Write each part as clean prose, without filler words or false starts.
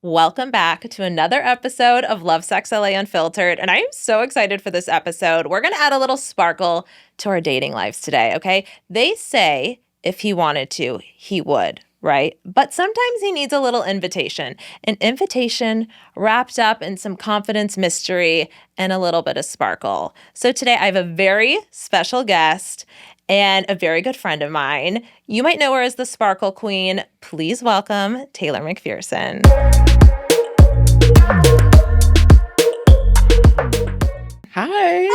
Welcome back to another episode of Love Sex LA Unfiltered. And I am so excited for this episode. We're going to add a little sparkle to our dating lives today, okay? They say if he wanted to, he would, right? But sometimes he needs a little invitation. An invitation wrapped up in some confidence, mystery, and a little bit of sparkle. So today I have a very special guest and a very good friend of mine. You might know her as the Sparkle Queen. Please welcome Taylor McPherson. Hi.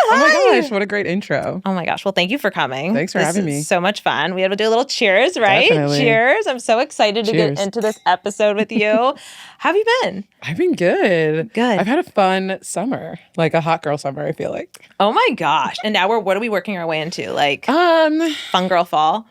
Oh my gosh, what a great intro. Oh my gosh. Well, thank you for coming. Thanks for having me. So much fun. We have to do a little cheers, right? Definitely. Cheers. I'm so excited to get into this episode with you. How have you been? I've been good. Good. I've had a fun summer, like a hot girl summer, I feel like. Oh my gosh. And now what are we working our way into? Like fun girl fall?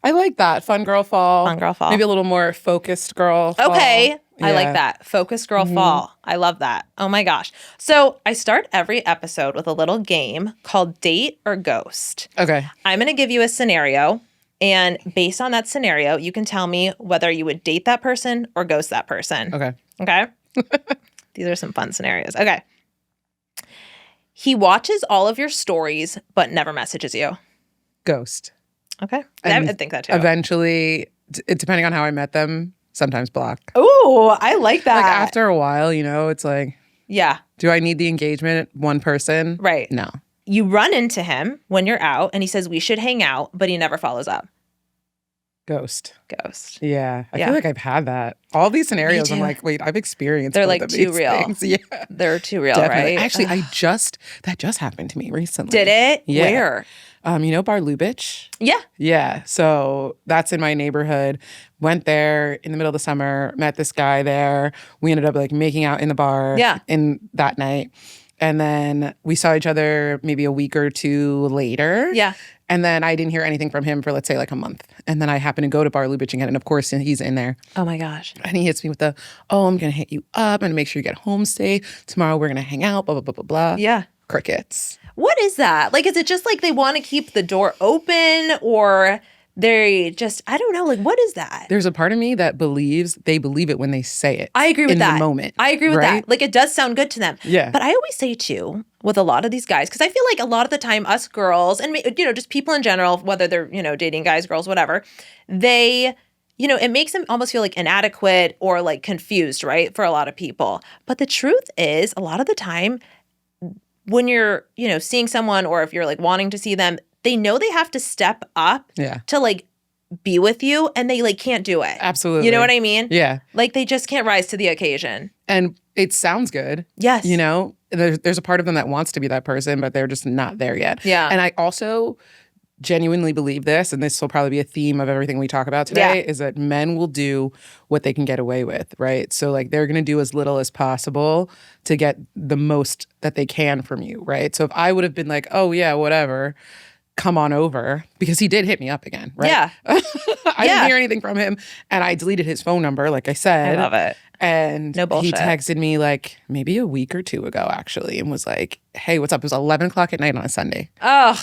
I like that. Fun girl fall. Fun girl fall. Maybe a little more focused girl fall. Okay. I like Yeah. that. Focus girl fall. I love that. Oh my gosh. So I start every episode with a little game called Date or Ghost. Okay. I'm going to give you a scenario. And based on that scenario, you can tell me whether you would date that person or ghost that person. Okay. Okay? These are some fun scenarios. Okay. He watches all of your stories, but never messages you. Ghost. Okay. And I think that too. Eventually, depending on how I met them, sometimes block. Ooh, I like that. Like after a while, it's like, yeah. do I need the engagement? One person? Right. No. You run into him when you're out and he says, we should hang out, but he never follows up. Ghost. Ghost. Yeah. I Yeah. feel like I've had that. All these scenarios, Me I'm too. like, wait, I've experienced They're both like of too these real. things. Yeah. They're too real, Definitely. right? Actually, that just happened to me recently. Did it? Yeah. Where? Bar Lubitsch? Yeah. Yeah. So that's in my neighborhood. Went there in the middle of the summer, met this guy there. We ended up like making out in the bar in that night. And then we saw each other maybe a week or two later. Yeah. And then I didn't hear anything from him for, let's say, like a month. And then I happened to go to Bar Lubitsch again. And of course, he's in there. Oh my gosh. And he hits me with I'm going to hit you up. I'm going to make sure you get home safe. Tomorrow we're going to hang out, blah, blah, blah, blah, blah. Yeah. Crickets. What is that? Like, is it just like they want to keep the door open or they just, I don't know. Like, what is that? There's a part of me that believes they believe it when they say it. I agree with in that. the moment. I agree with right? that. Like, it does sound good to them. Yeah. But I always say, too, with a lot of these guys, because I feel like a lot of the time us girls and, just people in general, whether they're, dating guys, girls, whatever, they, it makes them almost feel like inadequate or like confused, right? For a lot of people. But the truth is, a lot of the time, when you're, seeing someone or if you're like wanting to see them, they know they have to step up to like be with you and they like can't do it. Absolutely. You know what I mean? Yeah. Like they just can't rise to the occasion. And it sounds good. Yes. There's a part of them that wants to be that person, but they're just not there yet. Yeah. And I also genuinely believe this, and this will probably be a theme of everything we talk about today, is that men will do what they can get away with, right? So like they're going to do as little as possible to get the most that they can from you, right? So if I would have been like, oh yeah, whatever, come on over, because he did hit me up again, right? Yeah. I didn't hear anything from him, and I deleted his phone number, like I said. I love it. And No bullshit. he texted me like maybe a week or two ago, actually, and was like, hey, what's up? It was 11 o'clock at night on a Sunday. Ugh.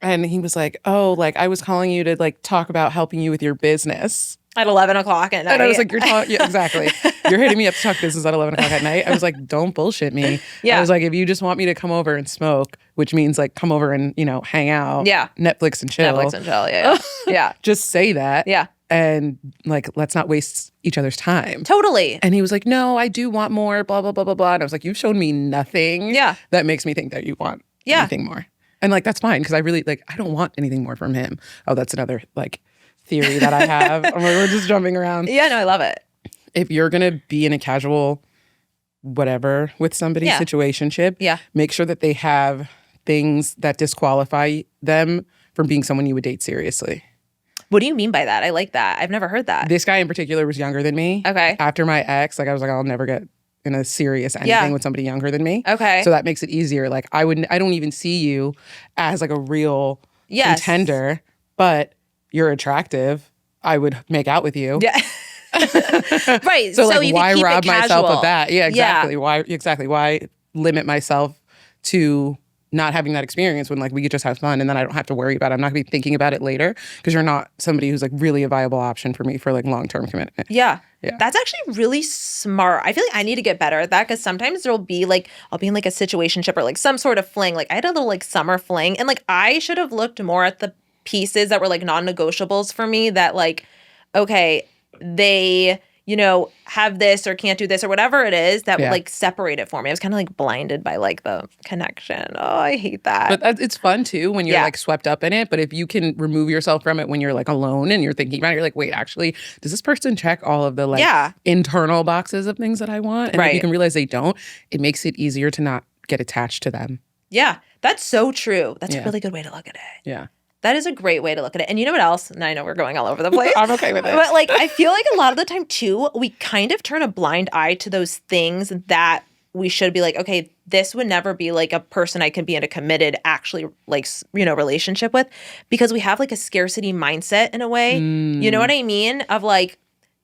And he was like, oh, like I was calling you to like talk about helping you with your business. At 11 o'clock at night. And I was like, you're talking, yeah, exactly. You're hitting me up to talk business at 11 o'clock at night. I was like, don't bullshit me. Yeah. I was like, if you just want me to come over and smoke, which means like come over and, hang out. Yeah. Netflix and chill. Netflix and chill. Yeah. Yeah. Just say that. Yeah. And like, let's not waste each other's time. Totally. And he was like, no, I do want more, blah, blah, blah, blah, blah. And I was like, you've shown me nothing that makes me think that you want anything more. And like, that's fine, because I really, like, I don't want anything more from him. Oh, that's another, like, theory that I have. We're just jumping around. Yeah, no, I love it. If you're going to be in a casual whatever with somebody, situationship, make sure that they have things that disqualify them from being someone you would date seriously. What do you mean by that? I like that. I've never heard that. This guy in particular was younger than me. Okay. After my ex, like I was like, I'll never get in a serious anything with somebody younger than me. Okay. So that makes it easier. Like I don't even see you as like a real contender, but you're attractive. I would make out with you. Yeah. Right. So like, you why can keep rob it myself casual. of that? Yeah, exactly. Why limit myself to not having that experience when like we could just have fun and then I don't have to worry about it. I'm not gonna be thinking about it later because you're not somebody who's like really a viable option for me for like long-term commitment. Yeah. Yeah. That's actually really smart. I feel like I need to get better at that because sometimes there'll be like, I'll be in like a situationship or like some sort of fling. Like I had a little like summer fling and like I should have looked more at the pieces that were like non-negotiables for me that like, okay, they, you know, have this or can't do this or whatever it is that would like separate it for me. I was kind of like blinded by like the connection. Oh, I hate that. But it's fun too when you're like swept up in it. But if you can remove yourself from it when you're like alone and you're thinking about it, you're like, wait, actually, does this person check all of the like internal boxes of things that I want? And if you can realize they don't, it makes it easier to not get attached to them. Yeah, that's so true. That's a really good way to look at it. Yeah. That is a great way to look at it. And you know what else? And I know we're going all over the place. I'm okay with it. But like, I feel like a lot of the time too, we kind of turn a blind eye to those things that we should be like, okay, this would never be like a person I can be in a committed, actually like, you know, relationship with because we have like a scarcity mindset in a way. You know what I mean? Of like,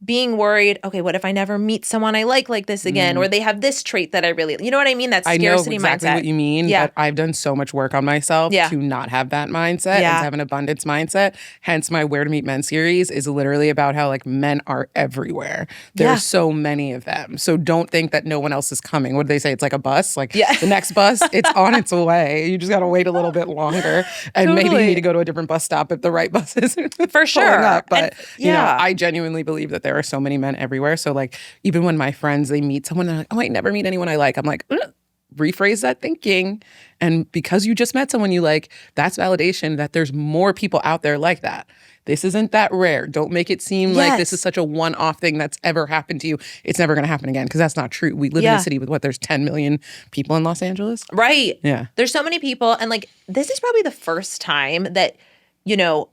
being worried, okay, what if I never meet someone I like this again? Or they have this trait that I really, you know what I mean? That scarcity mindset. I know exactly what you mean, but I've done so much work on myself to not have that mindset and to have an abundance mindset. Hence my Where to Meet Men series is literally about how like men are everywhere. There's so many of them. So don't think that no one else is coming. What do they say? It's like a bus. Like the next bus, it's on its way. You just got to wait a little bit longer. And maybe you need to go to a different bus stop if the right bus is for sure. Up. But you know, I genuinely believe that there are so many men everywhere. So like even when my friends, they meet someone, they're like, oh, I never meet anyone I like. I'm like, rephrase that thinking. And because you just met someone you like, that's validation that there's more people out there like that. This isn't that rare. Don't make it seem like this is such a one-off thing that's ever happened to you. It's never going to happen again because that's not true. We live in a city with there's 10 million people in Los Angeles. Right. Yeah. There's so many people. And like, this is probably the first time that, you know,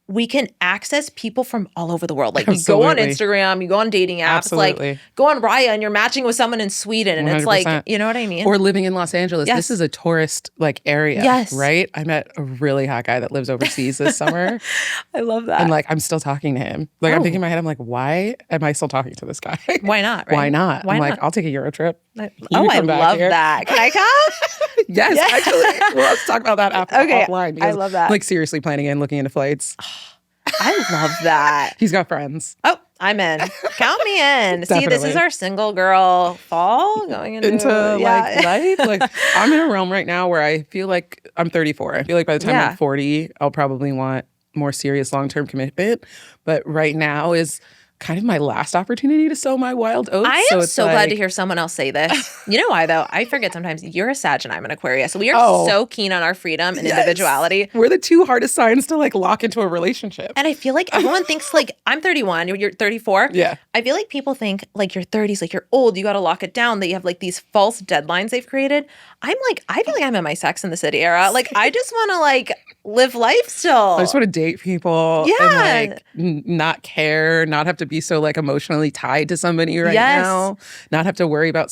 we can access people from all over the world. Like you go on Instagram, you go on dating apps, like go on Raya and you're matching with someone in Sweden. And 100%. It's like, you know what I mean? Or living in Los Angeles. This is a tourist like area, right? I met a really hot guy that lives overseas this summer. I love that. And like, I'm still talking to him. Like I'm thinking in my head, I'm like, why am I still talking to this guy? Why not? Right? Why not? I'm like, I'll take a Euro trip. I love that. Can I come? Yes, actually. Well, let's talk about that offline. Because, I love that. Like seriously planning in, looking into flights. I love that. He's got friends. Oh, I'm in. Count me in. See, this is our single girl fall going into like life. Like I'm in a realm right now where I feel like I'm 34. I feel like by the time I'm 40, I'll probably want more serious long-term commitment. But right now is kind of my last opportunity to sow my wild oats. I am so glad to hear someone else say this. You know why, though? I forget sometimes. You're a Sag and I'm an Aquarius. We are so keen on our freedom and individuality. We're the two hardest signs to like lock into a relationship. And I feel like everyone thinks like, I'm 31, you're 34. Yeah. I feel like people think like you're 30s, like you're old, you got to lock it down, that you have like these false deadlines they've created. I'm like, I feel like I'm in my Sex and the City era. Like, I just want to like live life still. I just want to date people and like not care, not have to be so like emotionally tied to somebody right now, not have to worry about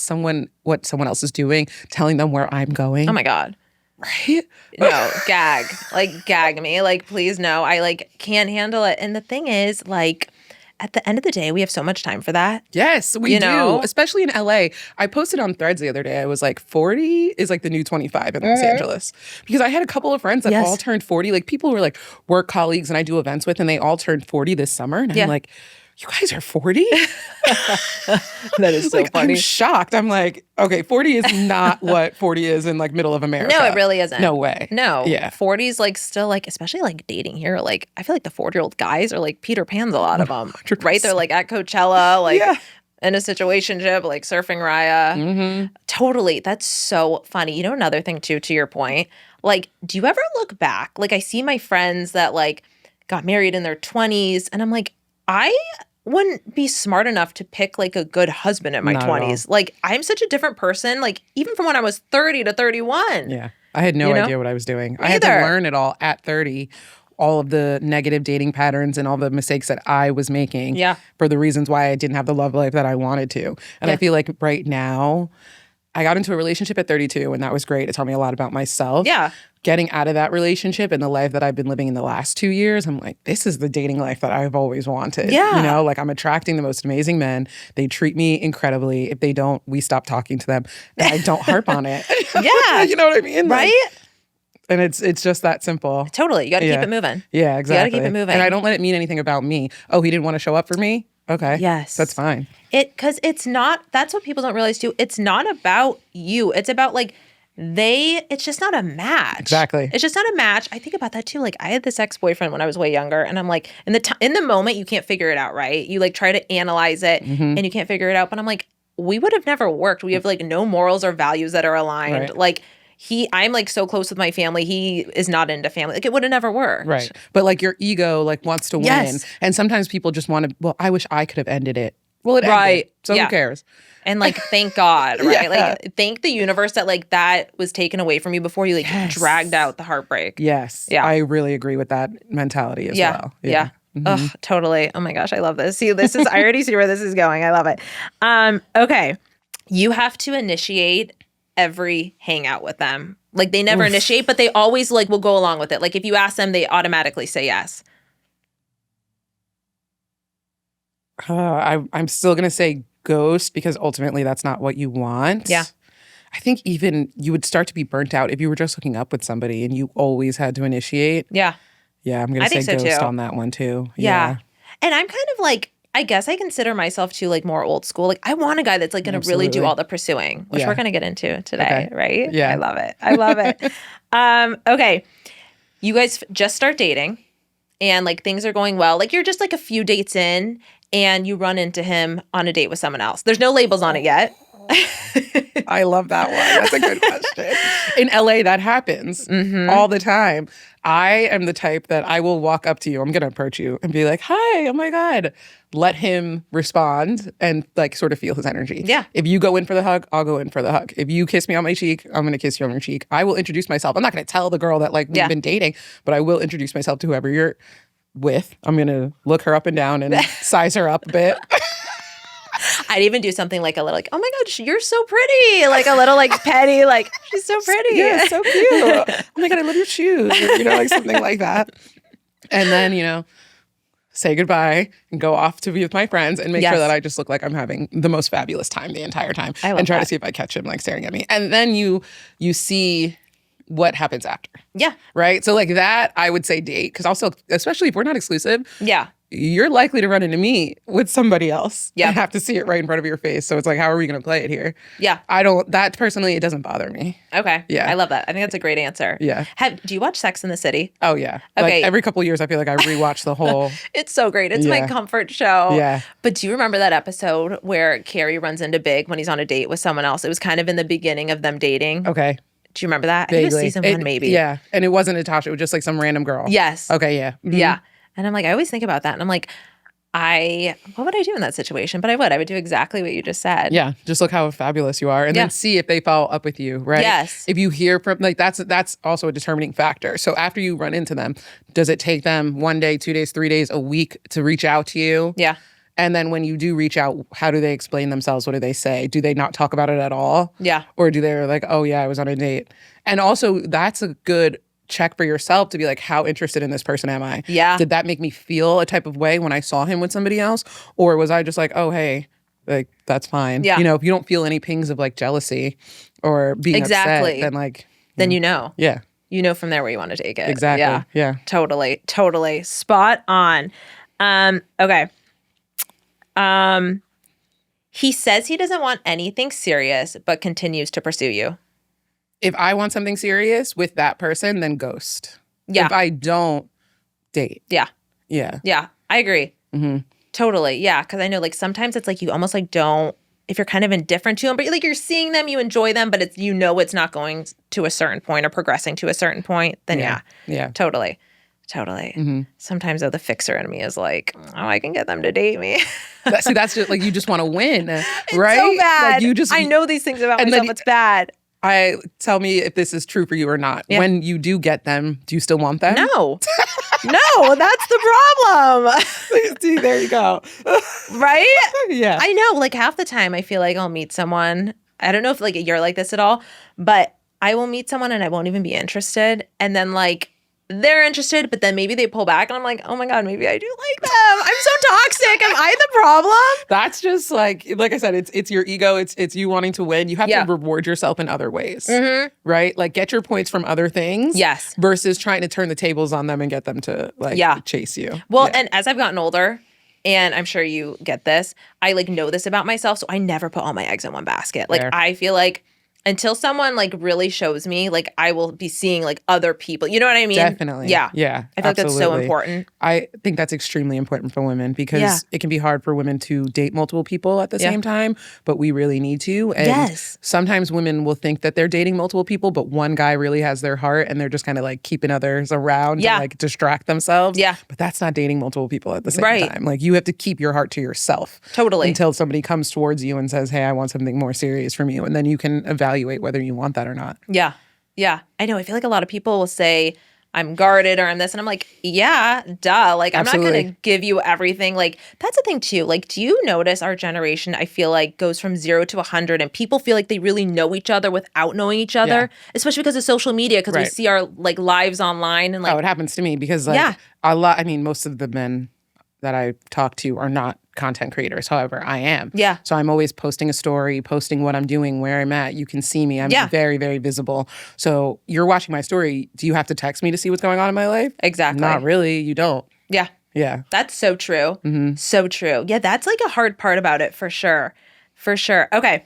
what someone else is doing, telling them where I'm going. Oh my God. Right? No, gag. Like, gag me. Like, please, no. I like can't handle it. And the thing is, like, at the end of the day, we have so much time for that. Yes, we do. Especially in LA. I posted on Threads the other day. I was like, 40 is like the new 25 in Los Angeles. Because I had a couple of friends that all turned 40. Like people were like work colleagues and I do events with, and they all turned 40 this summer. And I'm like, you guys are 40? That is so funny. I'm shocked. I'm like, okay, 40 is not what 40 is in like middle of America. No, it really isn't. No way. No. Yeah. 40's like still like, especially like dating here. Like I feel like the 40-year-old guys are like Peter Pans, a lot of them. 100%. Right? They're like at Coachella, like in a situationship, like surfing Raya. Mm-hmm. Totally. That's so funny. You know, another thing too, to your point, like, do you ever look back? Like I see my friends that like got married in their 20s and I'm like, I wouldn't be smart enough to pick like a good husband in my 20s. Like I'm such a different person, like even from when I was 30 to 31. Yeah. I had no idea what I was doing. I had to learn it all at 30, all of the negative dating patterns and all the mistakes that I was making for the reasons why I didn't have the love life that I wanted to. And I feel like right now, I got into a relationship at 32 and that was great. It taught me a lot about myself. Yeah. Getting out of that relationship and the life that I've been living in the last 2 years, I'm like, this is the dating life that I've always wanted. Yeah. You know, like I'm attracting the most amazing men. They treat me incredibly. If they don't, we stop talking to them. And I don't harp on it. Yeah. You know what I mean? Right? And it's just that simple. Totally. You got to keep Yeah. it moving. Yeah, exactly. You got to keep it moving. And I don't let it mean anything about me. Oh, he didn't want to show up for me? Okay. Yes. That's fine. Because it's not, that's what people don't realize too. It's not about you. It's about like, it's just not a match. Exactly. It's just not a match. I think about that too. Like I had this ex-boyfriend when I was way younger, and I'm like, in the moment, you can't figure it out, right? You like try to analyze it and you can't figure it out. But I'm like, we would have never worked. We have like no morals or values that are aligned. Right. Like I'm like so close with my family. He is not into family. Like it would have never worked. Right. But like your ego like wants to win. Yes. And sometimes people just want to, well, I wish I could have ended it. Well, it ended. Right. So Yeah. who cares? And like, thank God, right? Yeah. Like, thank the universe that like that was taken away from you before you like Yes. dragged out the heartbreak. Yes. Yeah. I really agree with that mentality as well. Yeah. Oh, totally. Oh my gosh, I love this. See, I already see where this is going. I love it. Okay. You have to initiate every hangout with them. Like they never initiate, but they always like will go along with it. Like if you ask them, they automatically say yes. I'm still going to say ghost because ultimately that's not what you want. Yeah. I think even you would start to be burnt out if you were just hooking up with somebody and you always had to initiate. Yeah. Yeah, I'm going I to say think so, ghost too. on that one too. Yeah. And I'm kind of like, I guess I consider myself too like more old school. Like I want a guy that's like going to really do Absolutely. all the pursuing, which Yeah. we're going to get into today, Okay. right? Yeah. I love it. I love it. Okay. You guys just start dating and like things are going well. Like you're just like a few dates in and you run into him on a date with someone else. There's no labels on it yet. I love that one. That's a good question. In LA, that happens all the time. I am the type that I will walk up to you. I'm going to approach you and be like, hi, oh my God. Let him respond and like sort of feel his energy. Yeah. If you go in for the hug, I'll go in for the hug. If you kiss me on my cheek, I'm going to kiss you on your cheek. I will introduce myself. I'm not going to tell the girl that like we've been dating, but I will introduce myself to whoever you're with. I'm going to look her up and down and size her up a bit. I'd even do something like a little like, oh my God, you're so pretty. Like a little like petty, like she's so pretty. Yeah, so cute. Oh my God, I love your shoes. Or, like something like that. And then, say goodbye and go off to be with my friends and make sure that I just look like I'm having the most fabulous time the entire time. And try to see if I catch him like staring at me. And then you see what happens after. Yeah. Right? So like that, I would say date. Because also, especially if we're not exclusive, Yeah. you're likely to run into me with somebody else. Yeah. And have to see it right in front of your face. So it's like, how are we going to play it here? Yeah. Personally, it doesn't bother me. Okay. Yeah. I love that. I think that's a great answer. Yeah. Do you watch Sex in the City? Oh, yeah. Okay. Like every couple of years, I feel like I rewatch the whole. It's so great. It's my Yeah. comfort show. Yeah. But do you remember that episode where Carrie runs into Big when he's on a date with someone else? It was kind of in the beginning of them dating. Okay. Do you remember that? I think it was Vaguely. season 1, maybe. Yeah. And it wasn't Natasha. It was just like some random girl. Yes. Okay. Yeah. Mhm. Yeah. And I'm like, I always think about that. And I'm like, what would I do in that situation? But I would do exactly what you just said. Yeah. Just look how fabulous you are. And then see if they follow up with you, right? Yes. If you hear from, like, that's also a determining factor. So after you run into them, does it take them 1 day, 2 days, 3 days, a week to reach out to you? Yeah. And then when you do reach out, how do they explain themselves? What do they say? Do they not talk about it at all? Yeah. Or do they like, oh yeah, I was on a date? And also that's a good check for yourself to be like, how interested in this person am I? Yeah. Did that make me feel a type of way when I saw him with somebody else? Or was I just like, oh, hey, like that's fine. Yeah. If you don't feel any pings of like jealousy or being upset, then like. Then you know. Yeah. You know from there where you want to take it. Exactly. Yeah. Totally. Totally. Spot on. Okay. He says he doesn't want anything serious, but continues to pursue you. If I want something serious with that person, then ghost. Yeah. If I don't, date. Yeah. Yeah. Yeah. I agree. Mm-hmm. Totally. Yeah. Because I know like sometimes it's like you almost like don't, if you're kind of indifferent to them, but like you're seeing them, you enjoy them, but it's, it's not going to a certain point or progressing to a certain point, then yeah. Yeah. Totally. Totally. Mm-hmm. Sometimes though the fixer in me is like, oh, I can get them to date me. That's just like you just want to win, right? It's so bad. Like I know these things about and myself. then- It's bad. Tell me if this is true for you or not. Yeah. When you do get them, do you still want them? No. No, that's the problem. See, there you go. Right? Yeah. I know. Like half the time I feel like I'll meet someone. I don't know if like you're like this at all, but I will meet someone and I won't even be interested. And then like they're interested, but then maybe they pull back and I'm like, oh my God, maybe I do like them. I'm so toxic. Am I the problem? That's just like I said, it's your ego. It's you wanting to win. You have to reward yourself in other ways, right? Like get your points from other things, yes, versus trying to turn the tables on them and get them to like chase you. Well, and as I've gotten older, and I'm sure you get this, I like know this about myself, so I never put all my eggs in one basket. Like I feel like until someone like really shows me, like I will be seeing like other people. You know what I mean? Definitely. Yeah. Yeah. I feel like that's so important. I think that's extremely important for women because it can be hard for women to date multiple people at the same time, but we really need to. And sometimes women will think that they're dating multiple people, but one guy really has their heart and they're just kind of like keeping others around to like distract themselves. Yeah. But that's not dating multiple people at the same time. Like you have to keep your heart to yourself. Totally. Until somebody comes towards you and says, hey, I want something more serious from you. And then you can evaluate whether you want that or not. Yeah. Yeah. I know. I feel like a lot of people will say, I'm guarded or I'm this. And I'm like, yeah, duh. Like, I'm not going to give you everything. Like, that's the thing too. Like, do you notice our generation, I feel like, goes from 0 to 100 and people feel like they really know each other without knowing each other, especially because of social media, because we see our like lives online and like. Oh, it happens to me because like most of the men that I talk to are not content creators. However, I am. Yeah. So I'm always posting a story, posting what I'm doing, where I'm at. You can see me. I'm very, very visible. So you're watching my story. Do you have to text me to see what's going on in my life? Exactly. Not really. You don't. Yeah. Yeah. That's so true. Mm-hmm. So true. Yeah, that's like a hard part about it for sure. For sure. Okay.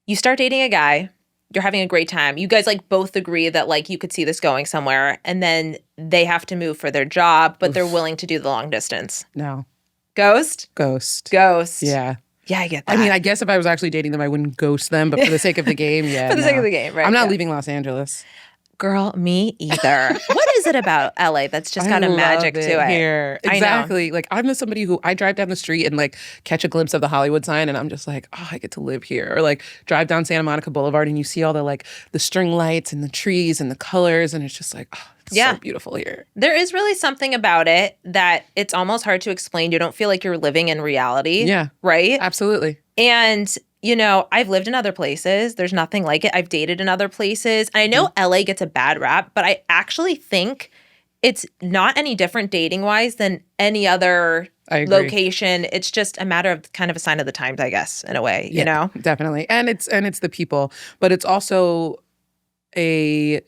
You start dating a guy. You're having a great time. You guys like both agree that like you could see this going somewhere, and then they have to move for their job, but they're willing to do the long distance. No. Ghost? Ghost. Yeah. Yeah, I get that. I mean, I guess if I was actually dating them, I wouldn't ghost them, but for the sake of the game, for the sake of the game, right? I'm not leaving Los Angeles. Girl, me either. What is it about LA that's just got a magic to it? Here. Exactly. Like I'm somebody who I drive down the street and like catch a glimpse of the Hollywood sign and I'm just like, oh, I get to live here. Or like drive down Santa Monica Boulevard and you see all the like the string lights and the trees and the colors and it's just like, oh, it's so beautiful here. There is really something about it that it's almost hard to explain. You don't feel like you're living in reality. Yeah. Right? Absolutely. And you know, I've lived in other places. There's nothing like it. I've dated in other places. And I know LA gets a bad rap, but I actually think it's not any different dating-wise than any other location. It's just a matter of kind of a sign of the times, I guess, in a way, you know? Definitely. And it's the people, but it's also a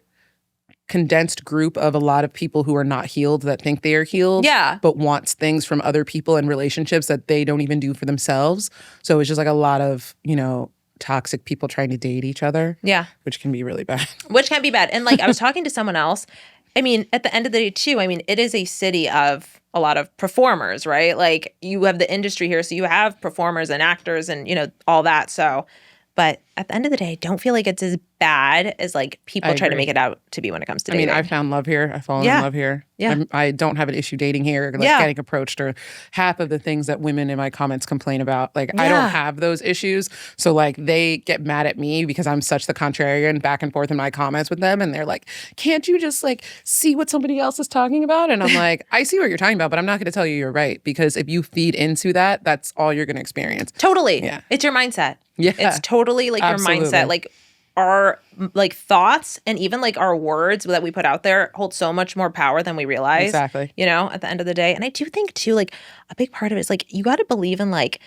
condensed group of a lot of people who are not healed that think they are healed, but wants things from other people and relationships that they don't even do for themselves. So it's just like a lot of, you know, toxic people trying to date each other. Yeah. Which can be really bad. Which can be bad. And like I was talking to someone else. I mean, at the end of the day too, I mean, it is a city of a lot of performers, right? Like you have the industry here. So you have performers and actors and, you know, all that. So, but at the end of the day, I don't feel like it's as bad as like people try to make it out to be when it comes to dating. I mean, I found love here. I fallen in love here. Yeah. I don't have an issue dating here, like getting approached or half of the things that women in my comments complain about. Like I don't have those issues. So like they get mad at me because I'm such the contrarian back and forth in my comments with them. And they're like, can't you just like see what somebody else is talking about? And I'm like, I see what you're talking about, but I'm not going to tell you you're right. Because if you feed into that, that's all you're going to experience. Totally. Yeah. It's your mindset. Yeah. It's totally like your mindset. Like our like thoughts and even like our words that we put out there hold so much more power than we realize. Exactly. You know, at the end of the day. And I do think too, like a big part of it is like you got to believe in like,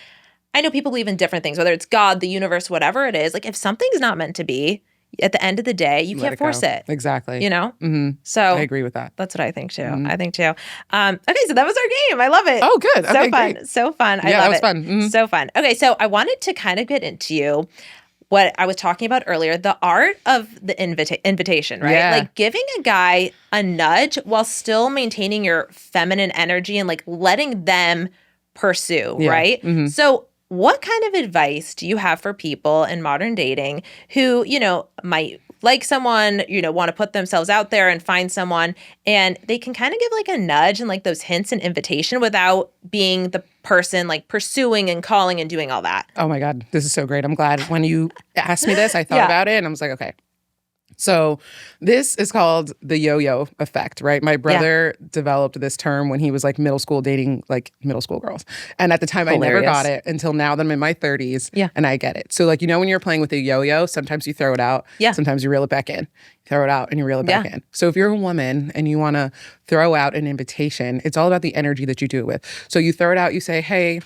I know people believe in different things, whether it's God, the universe, whatever it is. Like if something's not meant to be, at the end of the day, you can't force it. Exactly. You know? Mm-hmm. So I agree with that. That's what I think too. I think too. Okay, so that was our game. I love it. Oh, good. So okay, fun. Great. So fun. I love it. Yeah, it was fun. Mm-hmm. So fun. Okay, so I wanted to kind of get into what I was talking about earlier, the art of the invitation, right? Yeah. Like giving a guy a nudge while still maintaining your feminine energy and like letting them pursue, right? Mm-hmm. So what kind of advice do you have for people in modern dating who, you know, might like someone, you know, want to put themselves out there and find someone and they can kind of give like a nudge and like those hints and invitation without being the person like pursuing and calling and doing all that? Oh my God, this is so great. I'm glad when you asked me this, I thought about it and I was like, okay, So this is called the yo-yo effect, right? My brother developed this term when he was like middle school dating like middle school girls. And at the time I never got it until now that I'm in my 30s and I get it. So like, when you're playing with a yo-yo, sometimes you throw it out, sometimes you reel it back in. Throw it out and you reel it back in. So if you're a woman and you want to throw out an invitation, it's all about the energy that you do it with. So you throw it out, you say, hey,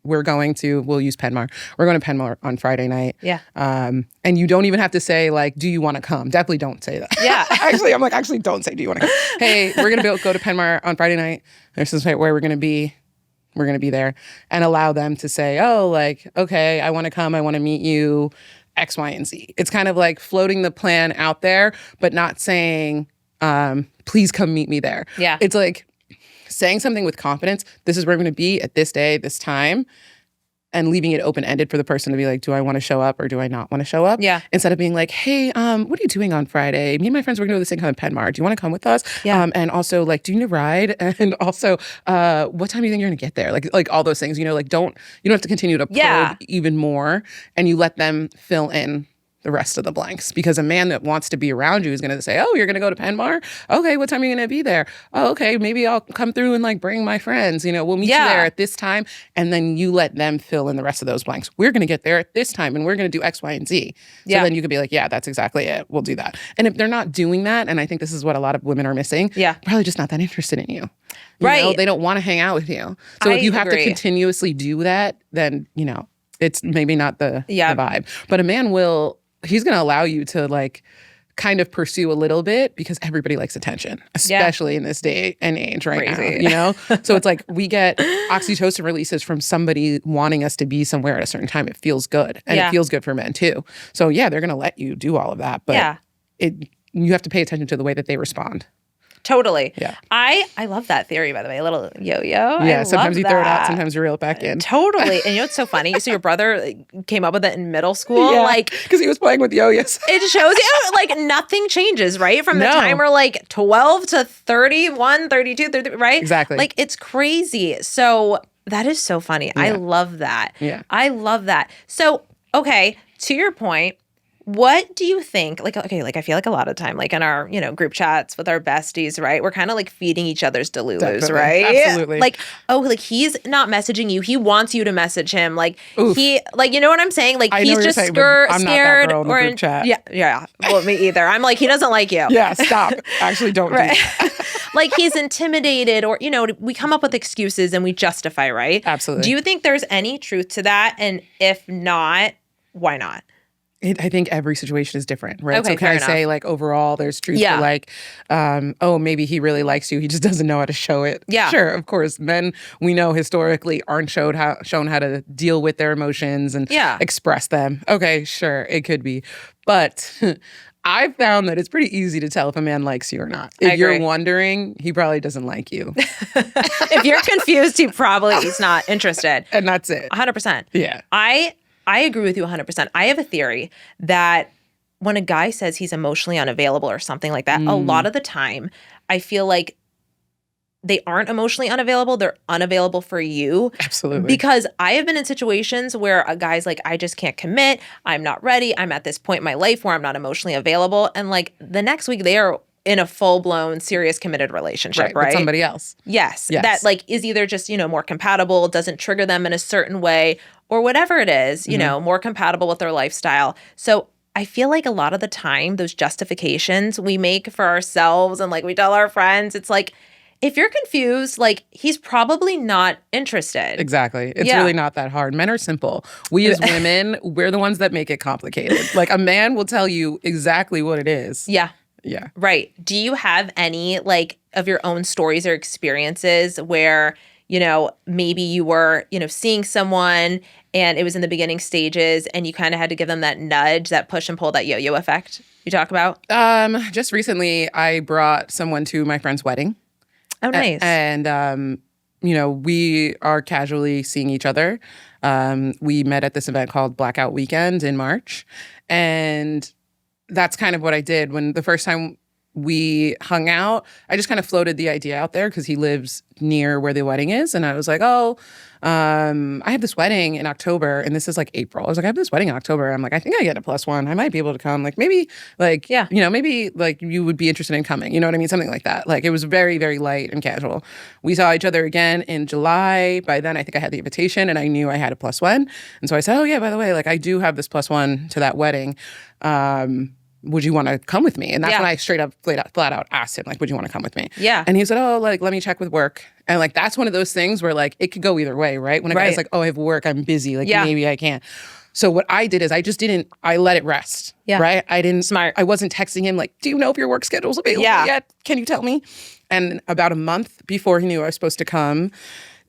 we'll use Penmar. We're going to Penmar on Friday night. Yeah. And you don't even have to say like, do you want to come? Definitely don't say that. Yeah. actually don't say, do you want to come? Hey, we're going to go to Penmar on Friday night. This is where we're going to be. We're going to be there, and allow them to say, oh, like, okay, I want to come. I want to meet you, X, Y, and Z. It's kind of like floating the plan out there, but not saying, please come meet me there. Yeah. It's like saying something with confidence. This is where I'm going to be at this day, this time, and leaving it open-ended for the person to be like, do I want to show up or do I not want to show up? Yeah. Instead of being like, hey, what are you doing on Friday? Me and my friends, we're going to do this thing called Penmar. Do you want to come with us? Yeah. And also, like, do you need a ride? And also, what time do you think you're going to get there? Like all those things, like, you don't have to continue to probe even more, and you let them fill in the rest of the blanks. Because a man that wants to be around you is going to say, oh, you're going to go to Penmar? Okay, what time are you going to be there? Oh, okay, maybe I'll come through and like bring my friends. We'll meet you there at this time. And then you let them fill in the rest of those blanks. We're going to get there at this time and we're going to do X, Y, and Z. So then you could be like, yeah, that's exactly it. We'll do that. And if they're not doing that, and I think this is what a lot of women are missing, probably just not that interested in you. Right. They don't want to hang out with you. So if you have to continuously do that, then, it's maybe not the vibe. But a man he's going to allow you to like kind of pursue a little bit because everybody likes attention, especially in this day and age right now, So it's like we get oxytocin releases from somebody wanting us to be somewhere at a certain time. It feels good. And it feels good for men too. So they're going to let you do all of that. But you have to pay attention to the way that they respond. Totally. Yeah. I love that theory, by the way. A little yo-yo. Yeah. Sometimes you throw it out, sometimes you reel it back in. Totally. And what's so funny? So your brother came up with it in middle school? Yeah, because he was playing with yo-yos. It shows you like nothing changes, right? From the time we're like 12 to 31, 32, 33, right? Exactly. Like it's crazy. So that is so funny. Yeah. I love that. Yeah. I love that. So, okay, to your point, what do you think, I feel like a lot of the time, like in our, group chats with our besties, right? We're kind of like feeding each other's delulus, right? Absolutely. Like, oh, like he's not messaging you. He wants you to message him. Like he, like, you know what I'm saying? Like he's just scared. I'm not that girl in the group chat. Yeah. Well, me either. I'm like, he doesn't like you. Yeah, stop. Actually, don't do that. Like he's intimidated or, we come up with excuses and we justify, right? Absolutely. Do you think there's any truth to that? And if not, why not? I think every situation is different, right? Okay, so can I say like overall there's truth to like, maybe he really likes you. He just doesn't know how to show it. Yeah. Sure, of course. Men, we know historically aren't shown how to deal with their emotions and express them. Okay, sure, it could be. But I've found that it's pretty easy to tell if a man likes you or not. If you're wondering, he probably doesn't like you. If you're confused, he's not interested. And that's it. 100%. Yeah. I agree with you 100%. I have a theory that when a guy says he's emotionally unavailable or something like that, a lot of the time, I feel like they aren't emotionally unavailable. They're unavailable for you. Absolutely. Because I have been in situations where a guy's like, I just can't commit. I'm not ready. I'm at this point in my life where I'm not emotionally available. And like the next week they are in a full-blown, serious, committed relationship, right? With somebody else. Yes. That like is either just, more compatible, doesn't trigger them in a certain way, or whatever it is, more compatible with their lifestyle. So I feel like a lot of the time, those justifications we make for ourselves and like we tell our friends, it's like, if you're confused, like he's probably not interested. Exactly. It's really not that hard. Men are simple. We as women, we're the ones that make it complicated. Like a man will tell you exactly what it is. Yeah. Yeah. Right. Do you have any like of your own stories or experiences where, maybe you were, seeing someone and it was in the beginning stages and you kind of had to give them that nudge, that push and pull, that yo-yo effect you talk about? Just recently I brought someone to my friend's wedding. Oh, nice. And we are casually seeing each other. We met at this event called Blackout Weekend in March. And that's kind of what I did when the first time we hung out. I just kind of floated the idea out there because he lives near where the wedding is. And I was like, oh, I have this wedding in October, and this is like April. I was like, I have this wedding in October. I'm like, I think I get a +1. I might be able to come. Like maybe like, Yeah. you know, maybe like you would be interested in coming. You know what I mean? Something like that. Like it was very, very light and casual. We saw each other again in July. By then I think I had the invitation and I knew I had a +1. And so I said, oh yeah, by the way, like I do have this +1 to that wedding. Would you want to come with me? And that's when I straight up flat out asked him, like, would you want to come with me? Yeah. And he said, oh, like, let me check with work. And like, that's one of those things where like, it could go either way, right? When a guy's like, oh, I have work, I'm busy. Like, maybe I can't. So what I did is I let it rest, right? I wasn't texting him like, do you know if your work schedule's available yet? Can you tell me? And about a month before he knew I was supposed to come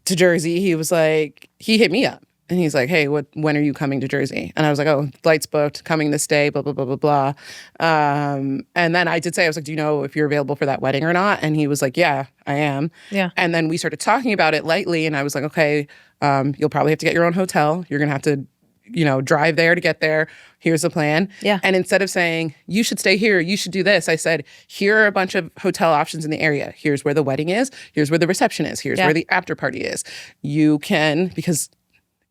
to Jersey, he was like, he hit me up. And he's like, hey, when are you coming to Jersey? And I was like, oh, flight's booked, coming this day, blah, blah, blah, blah, blah. And then I did say, I was like, do you know if you're available for that wedding or not? And he was like, yeah, I am. Yeah. And then we started talking about it lightly. And I was like, okay, you'll probably have to get your own hotel. You're going to have to, you know, drive there to get there. Here's the plan. Yeah. And instead of saying, you should stay here, you should do this, I said, here are a bunch of hotel options in the area. Here's where the wedding is. Here's where the reception is. Here's where the after party is. You can, because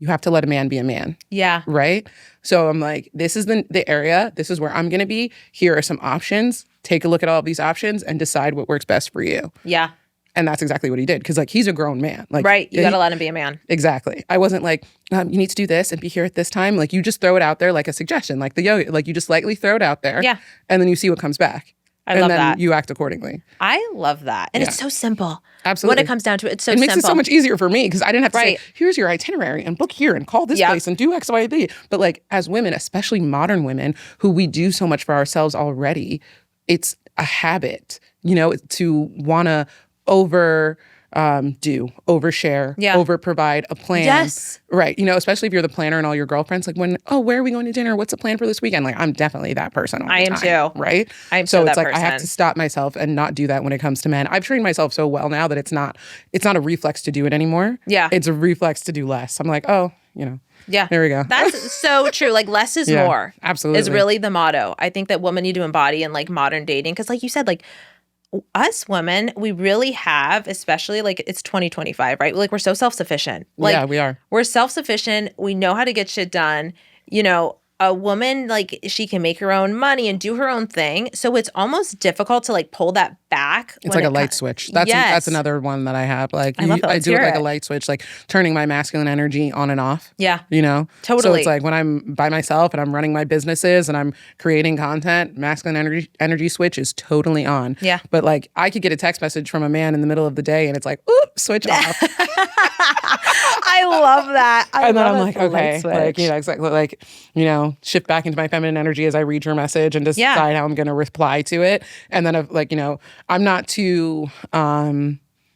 you have to let a man be a man. Yeah. Right? So I'm like, this is the area. This is where I'm going to be. Here are some options. Take a look at all of these options and decide what works best for you. Yeah. And that's exactly what he did. Because like, he's a grown man. Like, right. You got to let him be a man. Exactly. I wasn't like, you need to do this and be here at this time. Like, you just throw it out there like a suggestion, like the yoga. Like, you just lightly throw it out there. Yeah. And then you see what comes back. I love that. And then you act accordingly. I love that. And it's so simple. Absolutely. When it comes down to it, it's so simple. It simple. makes it so much easier for me because I didn't have to say, here's your itinerary and book here and call this place and do X, Y, Z. But like as women, especially modern women who we do so much for ourselves already, it's a habit, you know, to want to overshare, over provide a plan. Yes. Right. You know, especially if you're the planner and all your girlfriends, like where are we going to dinner? What's the plan for this weekend? Like, I'm definitely that person. I am too. Right. I'm so it's that like, person. I have to stop myself and not do that when it comes to men. I've trained myself so well now that it's not a reflex to do it anymore. Yeah. It's a reflex to do less. I'm like, oh, you know. Yeah. There we go. That's so true. Like less is more. Absolutely. Is really the motto. I think that women need to embody in like modern dating. Cause like you said, like us women, we really have, especially like it's 2025, right? Like we're so self-sufficient. Like, yeah, we are. We're self-sufficient. We know how to get shit done. You know, a woman, like she can make her own money and do her own thing. So it's almost difficult to like pull that back. It's like a light switch. That's another one that I have. Like I do it like a light switch, like turning my masculine energy on and off. Yeah. You know? Totally. So it's like when I'm by myself and I'm running my businesses and I'm creating content, masculine energy switch is totally on. Yeah. But like I could get a text message from a man in the middle of the day and it's like, oop, switch off. I love that. And then I'm like, okay, like, you know, exactly, like, you know, shift back into my feminine energy as I read your message and decide how I'm going to reply to it. And then, like, you know, I'm not too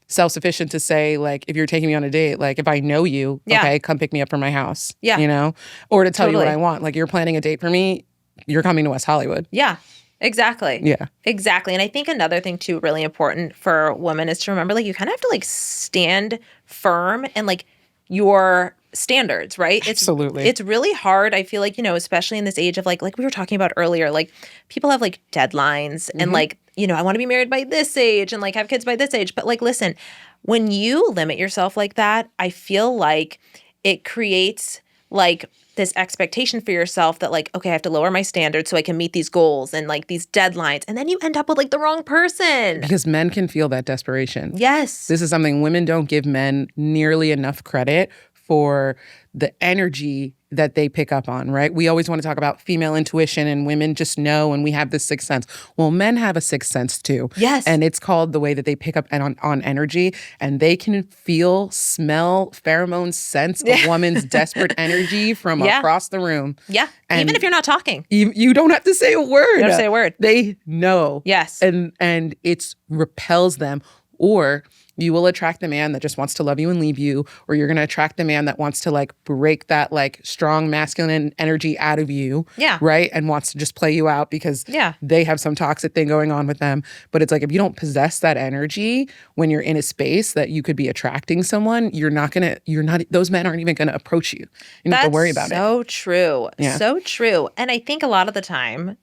self-sufficient to say, like, if you're taking me on a date, like, if I know you, okay, come pick me up from my house. Yeah. You know, or to tell you what I want. Like, you're planning a date for me, you're coming to West Hollywood. Yeah. Exactly. Yeah. Exactly. And I think another thing too, really important for women is to remember, like, you kind of have to like stand firm and like your standards, right? Absolutely. It's really hard. I feel like, you know, especially in this age of like we were talking about earlier, like people have like deadlines and like, you know, I want to be married by this age and like have kids by this age. But like, listen, when you limit yourself like that, I feel like it creates like this expectation for yourself that like, okay, I have to lower my standards so I can meet these goals and like these deadlines. And then you end up with like the wrong person. Because men can feel that desperation. Yes. This is something women don't give men nearly enough credit for the energy that they pick up on, right? We always want to talk about female intuition and women just know and we have this sixth sense. Well, men have a sixth sense too. Yes. And it's called the way that they pick up on energy and they can feel, smell, pheromones, sense a woman's desperate energy from across the room. Yeah. And even if you're not talking. You don't have to say a word. You don't have to say a word. They know. Yes. And it repels them. Or you will attract the man that just wants to love you and leave you, or you're going to attract the man that wants to like break that like strong masculine energy out of you, right? And wants to just play you out because they have some toxic thing going on with them. But it's like if you don't possess that energy when you're in a space that you could be attracting someone, those men aren't even going to approach you. You don't have to worry about it. So true. Yeah. So true. And I think a lot of the time,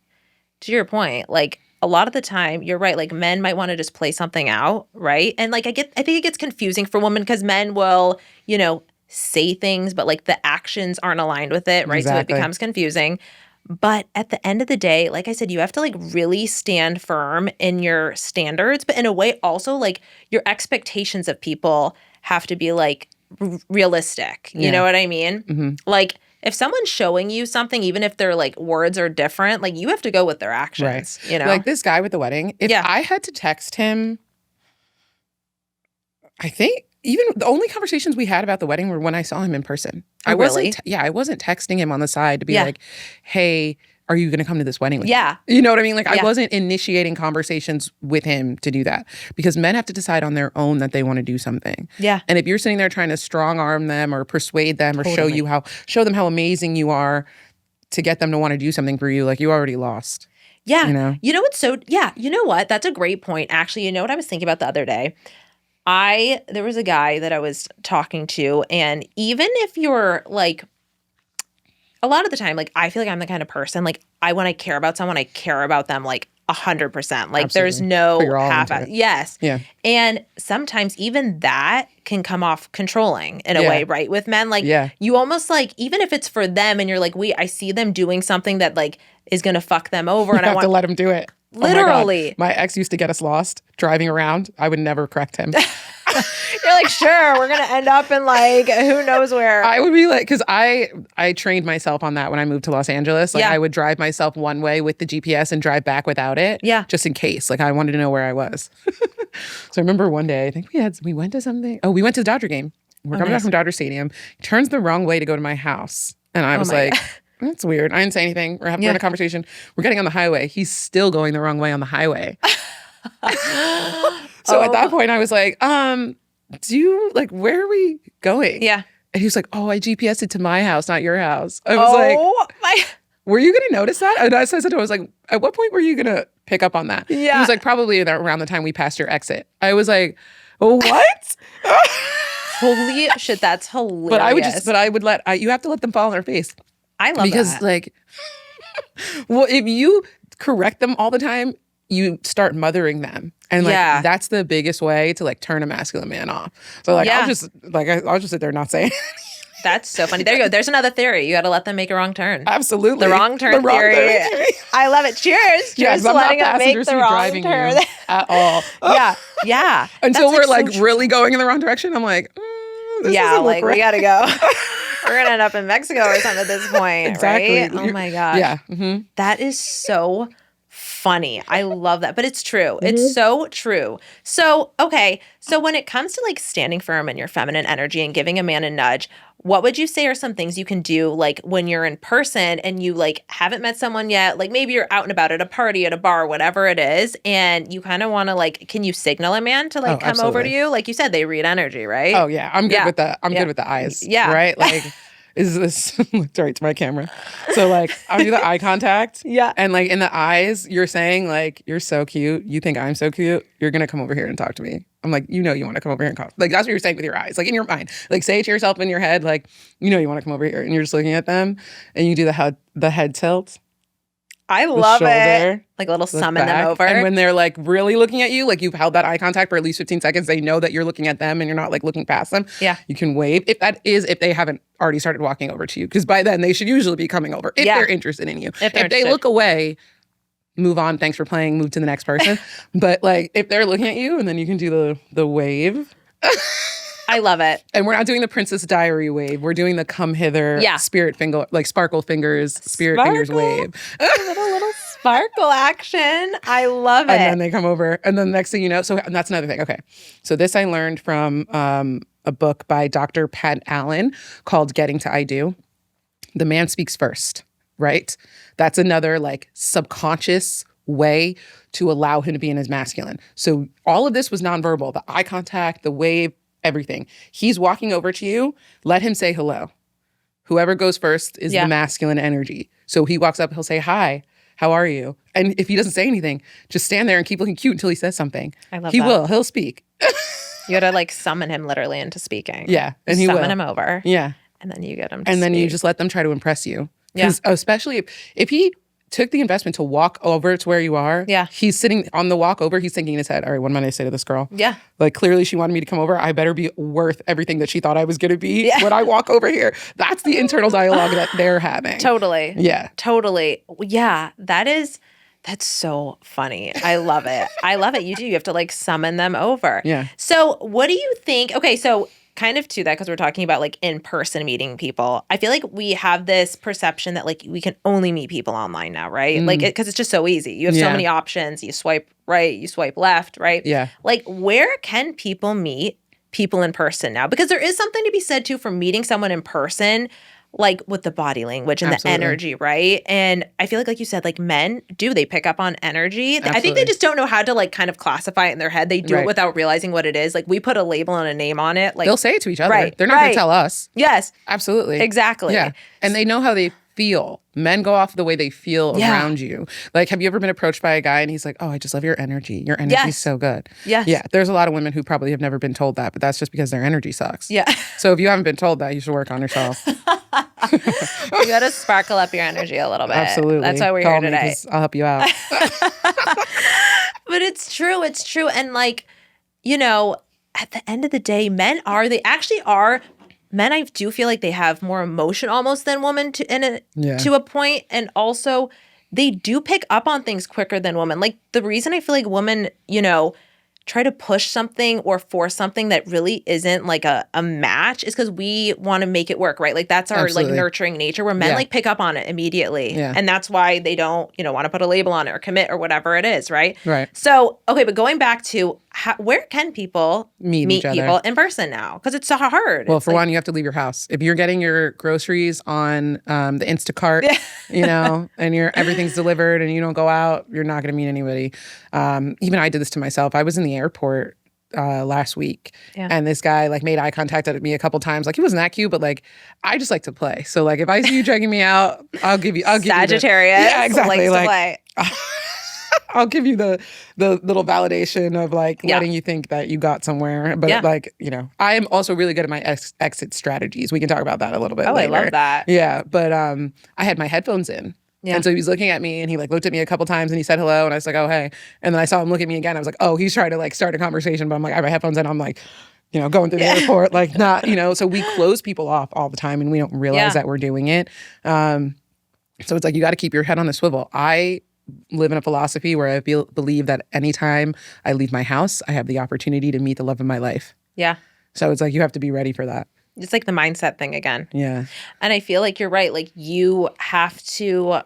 to your point, like a lot of the time, you're right, like men might want to just play something out, right? And like I think it gets confusing for women because men will, say things, but like the actions aren't aligned with it, right? So it Exactly. becomes confusing. But at the end of the day, like I said, you have to like really stand firm in your standards, but in a way also like your expectations of people have to be like realistic. You know what I mean? Mm-hmm. Like if someone's showing you something, even if their like words are different, like you have to go with their actions, Right. Like this guy with the wedding, if I had to text him, I think even the only conversations we had about the wedding were when I saw him in person. Oh, really? I wasn't texting him on the side to be like, hey, are you going to come to this wedding with me? Yeah. You know what I mean? Like I wasn't initiating conversations with him to do that because men have to decide on their own that they want to do something. Yeah. And if you're sitting there trying to strong arm them or persuade them or show them how amazing you are to get them to want to do something for you, like you already lost. Yeah. You know? You know what? That's a great point. Actually, you know what I was thinking about the other day? There was a guy that I was talking to, and even if you're like, a lot of the time, like, I feel like I'm the kind of person, like, when I care about someone, I care about them, like, 100%. Like, there's no half. Yes. Yeah. And sometimes even that can come off controlling in a way, right? With men, like, you almost like, even if it's for them and you're like, I see them doing something that, like, is going to fuck them over. And I want to let them do it. Literally. Oh my ex used to get us lost driving around. I would never correct him. You're like, sure, we're going to end up in like, who knows where. I would be like, because I trained myself on that when I moved to Los Angeles. Like I would drive myself one way with the GPS and drive back without it. Yeah. Just in case. Like I wanted to know where I was. So I remember one day, I think we went to something. Oh, we went to the Dodger game. We're coming back from Dodger Stadium. He turns the wrong way to go to my house. And I was like, that's weird. I didn't say anything. We're having a conversation. We're getting on the highway. He's still going the wrong way on the highway. So at that point, I was like, where are we going? Yeah. And he was like, oh, I GPSed it to my house, not your house. I was were you going to notice that? And I said to him, I was like, at what point were you going to pick up on that? Yeah. He was like, probably around the time we passed your exit. I was like, what? Holy shit, that's hilarious. But I would you have to let them fall on their face. I love because, that. like, well, if you correct them all the time, you start mothering them. And like that's the biggest way to like turn a masculine man off. So like I'll just sit there and not say anything. That's so funny. There you go. There's another theory. You got to let them make a wrong turn. Absolutely. The wrong turn theory. I love it. Cheers. Cheers to letting them make the wrong turn. At all. Yeah. Until we're like really going in the wrong direction. I'm like, this doesn't look right. We got to go. We're going to end up in Mexico or something at this point. Exactly. Right? Oh my gosh. Yeah. Mm-hmm. That is so funny. I love that. But it's true. It's so true. So, okay. So when it comes to like standing firm in your feminine energy and giving a man a nudge, what would you say are some things you can do like when you're in person and you like haven't met someone yet? Like maybe you're out and about at a party, at a bar, whatever it is, and you kind of want to like, can you signal a man to like come over to you? Like you said, they read energy, right? Oh yeah. I'm good with the good with the eyes. Yeah. Right? Like is this right to my camera? So like I'll do the eye contact. Yeah. And like in the eyes, you're saying like, you're so cute. You think I'm so cute. You're going to come over here and talk to me. I'm like, you want to come over here and talk. Like that's what you're saying with your eyes. Like in your mind, like say it to yourself in your head, like, you want to come over here and you're just looking at them and you do the head tilt. I love it. Like a little summon them over. And when they're like really looking at you, like you've held that eye contact for at least 15 seconds, they know that you're looking at them and you're not like looking past them. Yeah. You can wave. If they haven't already started walking over to you, because by then they should usually be coming over if they're interested in you. If they look away, move on. Thanks for playing. Move to the next person. But like if they're looking at you and then you can do the wave. I love it. And we're not doing the Princess Diary wave. We're doing the come hither spirit finger, like sparkle fingers, spirit fingers wave. little sparkle action. I love it. And then they come over. And then the next thing you know, so that's another thing. Okay. So this I learned from a book by Dr. Pat Allen called Getting to I Do. The man speaks first, right? That's another like subconscious way to allow him to be in his masculine. So all of this was nonverbal. The eye contact, the wave, everything. He's walking over to you. Let him say hello. Whoever goes first is the masculine energy. So he walks up, he'll say, hi, how are you? And if he doesn't say anything, just stand there and keep looking cute until he says something. I love he that. will. He'll speak. You gotta like summon him literally into speaking. Yeah. And he will. Summon him over. Yeah. And then you get him to And then speak. you just let them try to impress you. Yeah. Especially if he took the investment to walk over to where you are. Yeah. He's sitting on the walk over. He's thinking in his head, all right, what am I going to say to this girl? Yeah. Like, clearly she wanted me to come over. I better be worth everything that she thought I was going to be Yeah. when I walk over here. That's the internal dialogue that they're having. Totally. Yeah. Totally. Yeah. That's so funny. I love it. I love it. You do. You have to like summon them over. Yeah. So what do you think? Okay. So kind of to that, because we're talking about like in-person meeting people. I feel like we have this perception that like we can only meet people online now, right? Like, because it's just so easy. You have so many options. You swipe right, you swipe left, right? Yeah. Like, where can people meet people in person now? Because there is something to be said too for meeting someone in person, like with the body language and Absolutely. the energy, right? And I feel like you said, like men they pick up on energy. Absolutely. I think they just don't know how to like kind of classify it in their head. They do it without realizing what it is. Like we put a label and a name on it. Like they'll say it to each other. Right, They're not going to tell us. Yes. Absolutely. Exactly. Yeah. And they know how they feel. Men go off the way they feel around you. Like, have you ever been approached by a guy and he's like, oh, I just love your energy. Your energy's so good. Yes. Yeah. There's a lot of women who probably have never been told that, but that's just because their energy sucks. Yeah. So if you haven't been told that, you should work on yourself. You got to sparkle up your energy a little bit. Absolutely. That's why we're Call here me, today. 'cause I'll help you out. But it's true. It's true. And like, you know, at the end of the day, they actually are. Men, I do feel like they have more emotion almost than women to a point. And also, they do pick up on things quicker than women. Like, the reason I feel like women, try to push something or force something that really isn't like a match is because we want to make it work, right? Like, that's our like nurturing nature where men like pick up on it immediately. Yeah. And that's why they don't, want to put a label on it or commit or whatever it is, right? Right. So, okay, but going back to where can people meet people in person now? Because it's so hard. Well, for one, you have to leave your house. If you're getting your groceries on the Instacart, and everything's delivered and you don't go out, you're not going to meet anybody. Even I did this to myself. I was in the airport last week, and this guy like made eye contact at me a couple times. Like, he wasn't that cute, but like, I just like to play. So like, if I see you dragging me out, I'll give you Sagittarius. Yeah, exactly. Likes like, to play. I'll give you the little validation of like letting you think that you got somewhere. But like, I am also really good at my exit strategies. We can talk about that a little bit later. I love that. Yeah. But I had my headphones in. Yeah. And so he was looking at me and he like looked at me a couple times and he said hello. And I was like, oh, hey. And then I saw him look at me again. I was like, oh, he's trying to like start a conversation. But I'm like, I have my headphones in. I'm like, going through the airport, like not, so we close people off all the time and we don't realize that we're doing it. So it's like, you got to keep your head on the swivel. I live in a philosophy where I believe that anytime I leave my house, I have the opportunity to meet the love of my life. Yeah. So it's like, you have to be ready for that. It's like the mindset thing again. Yeah. And I feel like you're right. Like, you have to,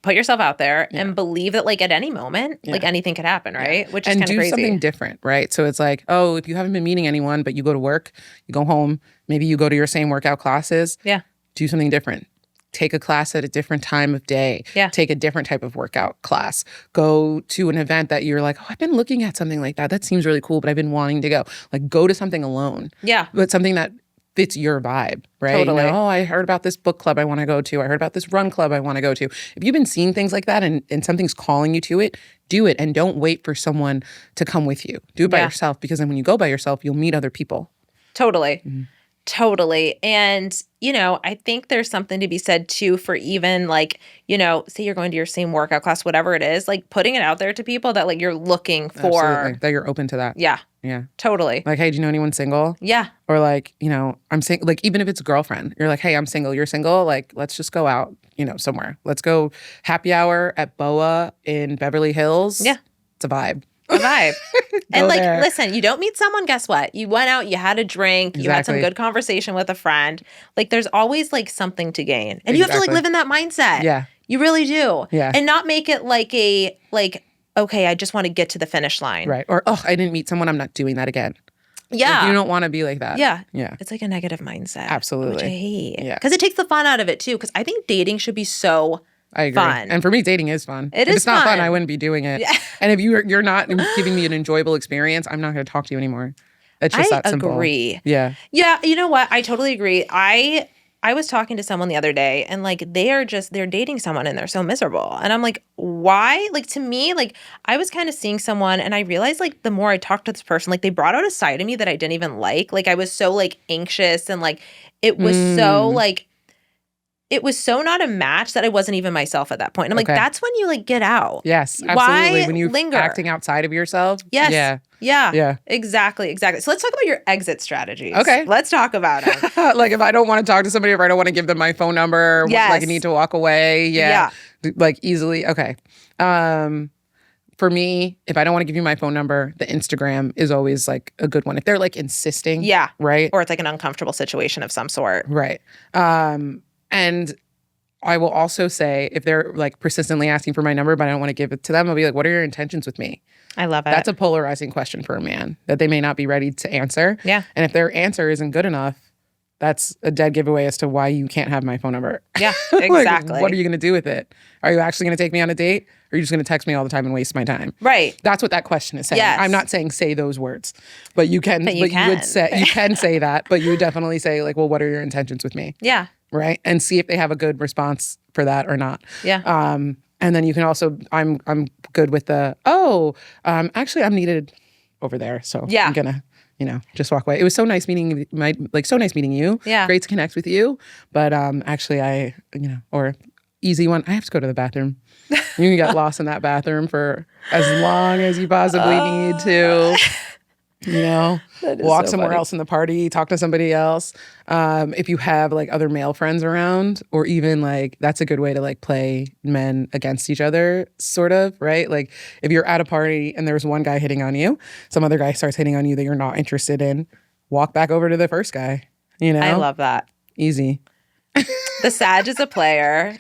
put yourself out there and believe that like at any moment, like anything could happen, right? Which is kind of crazy. And do something different, right? So it's like, oh, if you haven't been meeting anyone, but you go to work, you go home, maybe you go to your same workout classes. Yeah. Do something different. Take a class at a different time of day. Yeah. Take a different type of workout class. Go to an event that you're like, oh, I've been looking at something like that. That seems really cool, but I've been wanting to go. Like, go to something alone. Yeah. But something that fits your vibe, right? Totally. Oh, I heard about this book club I want to go to. I heard about this run club I want to go to. If you've been seeing things like that and something's calling you to it, do it. And don't wait for someone to come with you. Do it by yourself, because then when you go by yourself, you'll meet other people. Totally. Mm-hmm. Totally. And, I think there's something to be said too for even like, say you're going to your same workout class, whatever it is, like putting it out there to people that like you're looking for. Absolutely. That you're open to that. Yeah. Yeah. Totally. Like, hey, do you know anyone single? Yeah. Or like, I'm single. Like, even if it's a girlfriend, you're like, hey, I'm single. You're single. Like, let's just go out, somewhere. Let's go happy hour at Boa in Beverly Hills. Yeah. It's a vibe. A vibe. And like, listen, you don't meet someone, guess what? You went out, you had a drink, you had some good conversation with a friend. Like, there's always like something to gain. And you have to like live in that mindset. Yeah. You really do. Yeah. And not make it like okay, I just want to get to the finish line. Right. Or, oh, I didn't meet someone, I'm not doing that again. Yeah. Like, you don't want to be like that. Yeah. Yeah. It's like a negative mindset. Absolutely. Which I hate. Yeah. Because it takes the fun out of it too. Because I think dating should be so I agree. Fun. And for me, dating is fun. If it's not fun, I wouldn't be doing it. Yeah. And if you're not giving me an enjoyable experience, I'm not going to talk to you anymore. It's just that simple. I agree. Yeah. Yeah. You know what? I totally agree. I was talking to someone the other day and like they're dating someone and they're so miserable. And I'm like, why? Like, to me, like I was kind of seeing someone and I realized like the more I talked to this person, like they brought out a side of me that I didn't even like. Like, I was so like anxious and like it was so like it was so not a match that I wasn't even myself at that point. And I'm like, that's when you like get out. Yes, absolutely. Why when you're linger? acting outside of yourself. Yes. Yeah. Yeah. Exactly. So let's talk about your exit strategies. Okay. Let's talk about them. Like if I don't want to talk to somebody, if I don't want to give them my phone number, like I need to walk away. Yeah. Like easily. Okay. For me, if I don't want to give you my phone number, the Instagram is always like a good one. If they're like insisting. Yeah. Right. Or it's like an uncomfortable situation of some sort. Right. And I will also say if they're like persistently asking for my number, but I don't want to give it to them, I'll be like, what are your intentions with me? I love it. That's a polarizing question for a man that they may not be ready to answer. Yeah. And if their answer isn't good enough, that's a dead giveaway as to why you can't have my phone number. Yeah, like, exactly. What are you going to do with it? Are you actually going to take me on a date? Or are you just going to text me all the time and waste my time? Right. That's what that question is saying. Yes. I'm not saying say those words, but you can. But you would say you can say that, but you would definitely say like, well, what are your intentions with me? Yeah. Right. And see if they have a good response for that or not. Yeah. And then you can also, I'm good with the, actually I'm needed over there. So I'm gonna, just walk away. It was so nice meeting you. Yeah. Great to connect with you. But actually or easy one, I have to go to the bathroom. You can get lost in that bathroom for as long as you possibly need to. Walk somewhere else in the party, talk to somebody else. If you have like other male friends around, or even like that's a good way to like play men against each other, sort of, right? Like if you're at a party and there's one guy hitting on you, some other guy starts hitting on you that you're not interested in, walk back over to the first guy. I love that. Easy. The Sag is a player.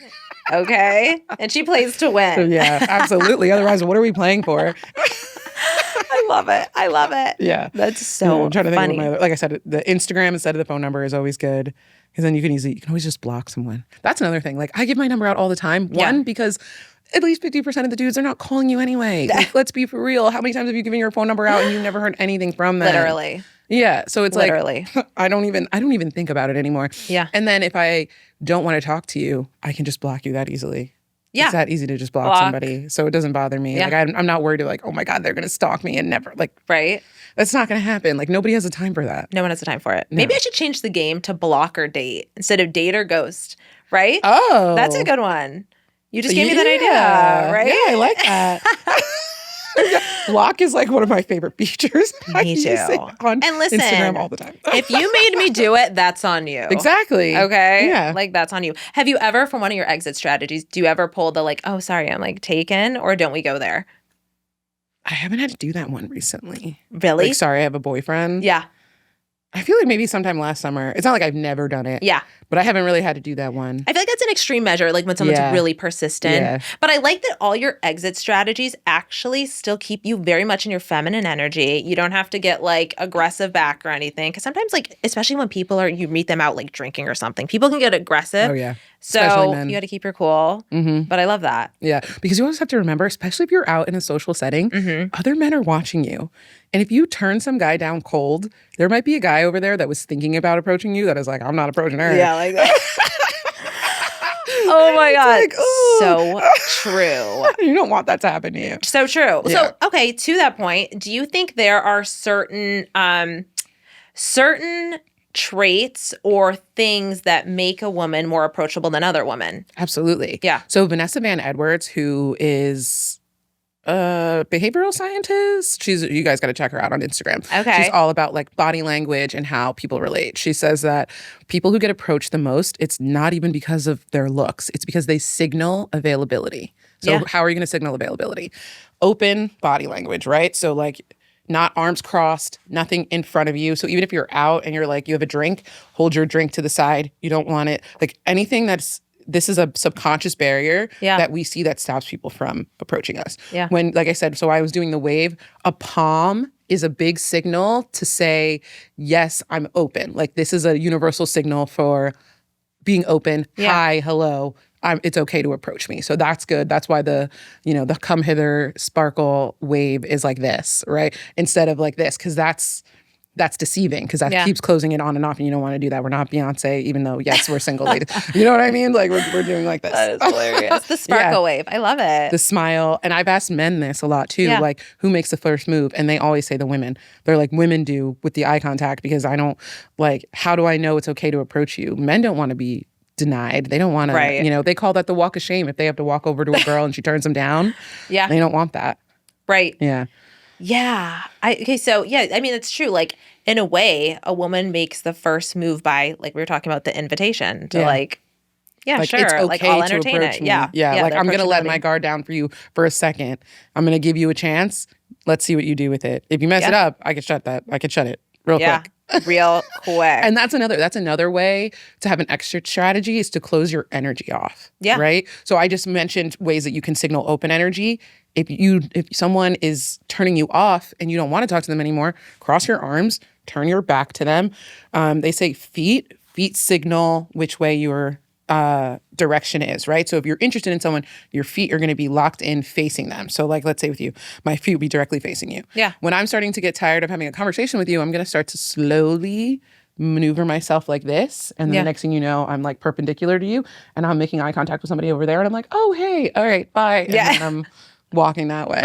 Okay. And she plays to win. So, yeah, absolutely. Otherwise, what are we playing for? I love it. Yeah. That's so I'm trying to funny. think of like I said, the Instagram instead of the phone number is always good. Because then you can always just block someone. That's another thing. Like I give my number out all the time. One, because at least 50% of the dudes are not calling you anyway. Like, let's be for real. How many times have you given your phone number out and you never heard anything from them? Literally. Yeah. So it's Literally. like I don't even think about it anymore. Yeah. And then if I don't want to talk to you, I can just block you that easily. Yeah. It's that easy to just block somebody. So it doesn't bother me. Yeah. Like I'm not worried like, oh my God, they're going to stalk me and never like. Right. That's not going to happen. Like nobody has the time for that. No one has the time for it. No. Maybe I should change the game to block or date instead of date or ghost. Right? Oh. That's a good one. You just gave me that idea, right? Yeah, I like that. Block is like one of my favorite features. Me too. On and listen, Instagram all the time. If you made me do it, that's on you. Exactly. Okay? Yeah. Like, that's on you. Have you ever, from one of your exit strategies, do you ever pull the like, oh, sorry, I'm like taken, or don't we go there? I haven't had to do that one recently. Really? Like, sorry, I have a boyfriend. Yeah. I feel like maybe sometime last summer. It's not like I've never done it. Yeah. But I haven't really had to do that one. I feel like that's an extreme measure, like when someone's really persistent. Yeah. But I like that all your exit strategies actually still keep you very much in your feminine energy. You don't have to get like aggressive back or anything. Because sometimes, like, especially when people you meet them out like drinking or something, people can get aggressive. Oh, yeah. So you got to keep your cool. Mm-hmm. But I love that. Yeah. Because you always have to remember, especially if you're out in a social setting, other men are watching you. And if you turn some guy down cold, there might be a guy over there that was thinking about approaching you that is like, I'm not approaching her. Yeah, like that. Oh my God. Like, so true. You don't want that to happen to you. So true. Yeah. So, okay, to that point, do you think there are certain traits or things that make a woman more approachable than other women? Absolutely. Yeah. So Vanessa Van Edwards, who is a behavioral scientist, you guys got to check her out on Instagram. Okay. She's all about like body language and how people relate. She says that people who get approached the most, it's not even because of their looks. It's because they signal availability. So how are you going to signal availability? Open body language, right? So like not arms crossed, nothing in front of you. So even if you're out and you're like, you have a drink, hold your drink to the side. You don't want it. Like anything this is a subconscious barrier that we see that stops people from approaching us. Yeah. When, like I said, so I was doing the wave, a palm is a big signal to say, yes, I'm open. Like this is a universal signal for being open. Yeah. Hi, hello. It's okay to approach me. So that's good. That's why the come hither sparkle wave is like this, right? Instead of like this, because that's deceiving, because that keeps closing it on and off, and you don't want to do that. We're not Beyonce, even though, yes, we're single ladies. You know what I mean? Like, we're doing like this. That is hilarious. The sparkle wave. I love it. The smile. And I've asked men this a lot, too. Yeah. Like, who makes the first move? And they always say the women. They're like, women do with the eye contact, because I don't, like, how do I know it's okay to approach you? Men don't want to be denied. They don't want to, Right. they call that the walk of shame if they have to walk over to a girl and she turns them down. Yeah. They don't want that. Right. Yeah. Yeah. So yeah, I mean, it's true. Like, in a way, a woman makes the first move by, like we were talking about, the invitation to like, yeah, like, sure. it's okay like, I'll to entertain approach it. me. Yeah. Yeah. Like, I'm going to let my approachability. guard down for you for a second. I'm going to give you a chance. Let's see what you do with it. If you mess it up, I can shut it real quick. Real quick. And that's another way to have an exit strategy is to close your energy off. Yeah. Right. So I just mentioned ways that you can signal open energy. If someone is turning you off and you don't want to talk to them anymore, cross your arms, turn your back to them. They say feet signal which way your direction is, right? So if you're interested in someone, your feet are going to be locked in facing them. So like, let's say with you, my feet will be directly facing you. Yeah. When I'm starting to get tired of having a conversation with you, I'm going to start to slowly maneuver myself like this. And then the next thing you know, I'm like perpendicular to you and I'm making eye contact with somebody over there. And I'm like, oh, hey, all right, bye. And then I'm walking that way.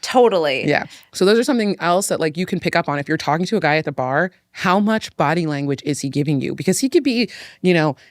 Totally. Yeah. So those are something else that like you can pick up on. If you're talking to a guy at the bar, how much body language is he giving you? Because he could be,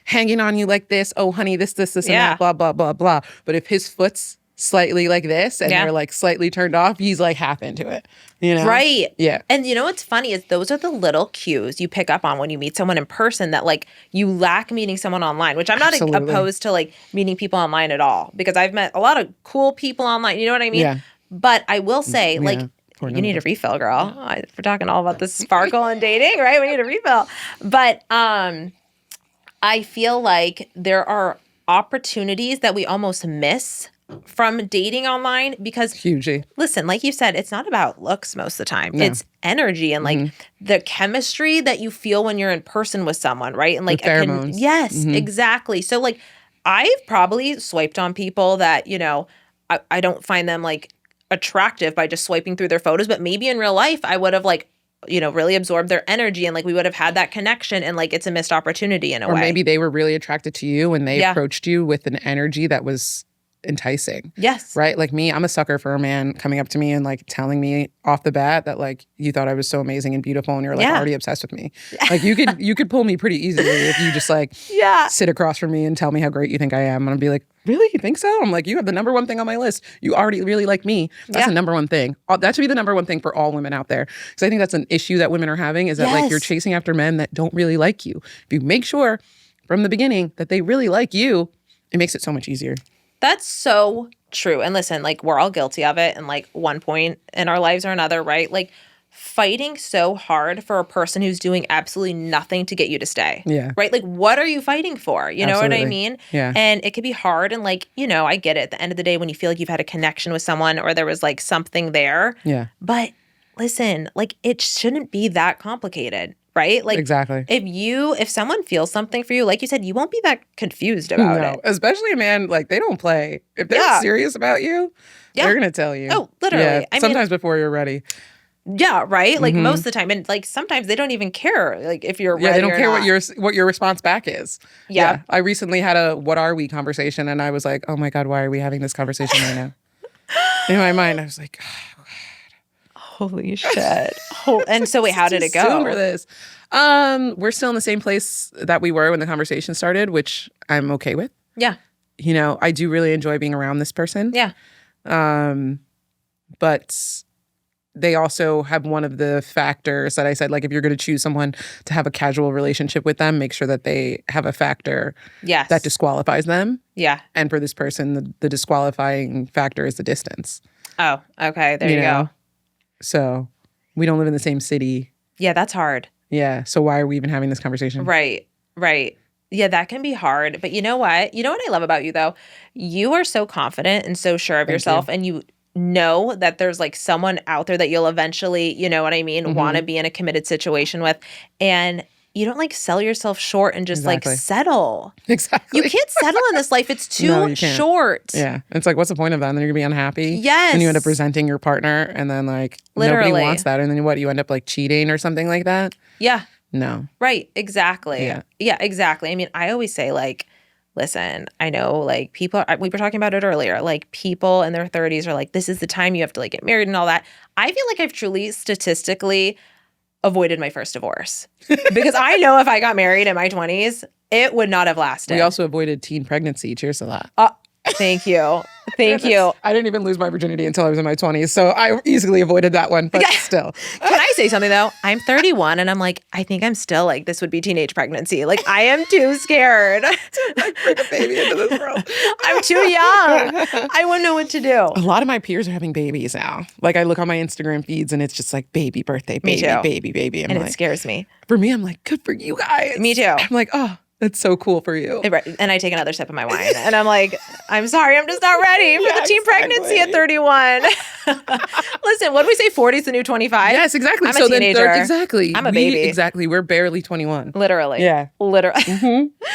hanging on you like this. Oh, honey, this, and that, blah, blah, blah, blah. But if his foot's slightly like this and they're like slightly turned off, he's like half into it, Right. Yeah. And what's funny is those are the little cues you pick up on when you meet someone in person that like you lack meeting someone online, which I'm not opposed to like meeting people online at all, because I've met a lot of cool people online. You know what I mean? Yeah. But I will say, like, you need a refill, girl. We're talking all about the sparkle and dating, right? We need a refill. But I feel like there are opportunities that we almost miss from dating online because hugely. Listen, like you said, it's not about looks most of the time. No. It's energy and like the chemistry that you feel when you're in person with someone, right? And like the pheromones. Yes, exactly. So like I've probably swiped on people that, I don't find them like attractive by just swiping through their photos, but maybe in real life I would have like, really absorbed their energy and like we would have had that connection and like it's a missed opportunity in a way. Or maybe they were really attracted to you and they approached you with an energy that was enticing. Yes. Right? Like me, I'm a sucker for a man coming up to me and like telling me off the bat that like you thought I was so amazing and beautiful and you're like already obsessed with me. Like you could pull me pretty easily if you just like sit across from me and tell me how great you think I am. And I'll be like, really? You think so? I'm like, you have the number one thing on my list. You already really like me. That's the number one thing. That should be the number one thing for all women out there. Because I think that's an issue that women are having is that like you're chasing after men that don't really like you. If you make sure from the beginning that they really like you, it makes it so much easier. That's so true. And listen, like we're all guilty of it in like one point in our lives or another, right? Like fighting so hard for a person who's doing absolutely nothing to get you to stay. Yeah. Right? Like what are you fighting for? You know what I mean? Yeah. And it could be hard and like, I get it at the end of the day when you feel like you've had a connection with someone or there was like something there. Yeah. But listen, like it shouldn't be that complicated. Right? Like exactly. If someone feels something for you, like you said, you won't be that confused about it. Especially a man, like they don't play. If they're serious about you, they're gonna tell you. Oh, literally. Yeah, sometimes before you're ready. Yeah, right? Like most of the time. And like sometimes they don't even care like if you're ready. Yeah, they don't care not. what your response back is. Yeah. I recently had a what are we conversation and I was like, oh my God, why are we having this conversation right now? In my mind, I was like, oh, holy shit. And so wait, how did it go? Soon for this. We're still in the same place that we were when the conversation started, which I'm okay with. Yeah. I do really enjoy being around this person. Yeah. But they also have one of the factors that I said, like if you're going to choose someone to have a casual relationship with them, make sure that they have a factor that disqualifies them. Yeah. And for this person, the disqualifying factor is the distance. Oh, okay. There you go. So we don't live in the same city. Yeah, that's hard. Yeah. So why are we even having this conversation? Right. Yeah, that can be hard. But you know what? You know what I love about you, though? You are so confident and so sure of yourself. And you know that there's like someone out there that you'll eventually, you know what I mean, want to be in a committed situation with. And you don't like sell yourself short and just like settle. Exactly. You can't settle in this life. It's too short. Yeah. It's like, what's the point of that? And then you're going to be unhappy. Yes. And you end up resenting your partner and then like nobody wants that. And then what? You end up like cheating or something like that? Yeah. No. Right. Exactly. Yeah, exactly. I mean, I always say like, listen, I know like people, we were talking about it earlier, like people in their 30s are like, this is the time you have to like get married and all that. I feel like I've truly statistically avoided my first divorce because I know if I got married in my 20s, It would not have lasted. We also avoided teen pregnancy. Cheers to that. Thank you. Thank you. I didn't even lose my virginity until I was in my 20s, so I easily avoided that one, but still. Can I say something, though? I'm 31, and I'm like, I think I'm still like, this would be teenage pregnancy. Like, I am too scared. to bring a baby into this world. I'm too young. I wouldn't know what to do. A lot of my peers are having babies now. Like, I look on my Instagram feeds, and it's just like, baby, birthday, baby. And it scares me. For me, I'm like, good for you guys. Me too. I'm like, oh, that's so cool for you. And I take another sip of my wine. And I'm like, I'm sorry, I'm just not ready for the teen pregnancy at 31. Listen, what do we say? 40 is the new 25? Yes, exactly. I'm a teenager. Exactly. I'm a baby. Exactly. We're barely 21. Literally. Yeah. Literally. Mm-hmm.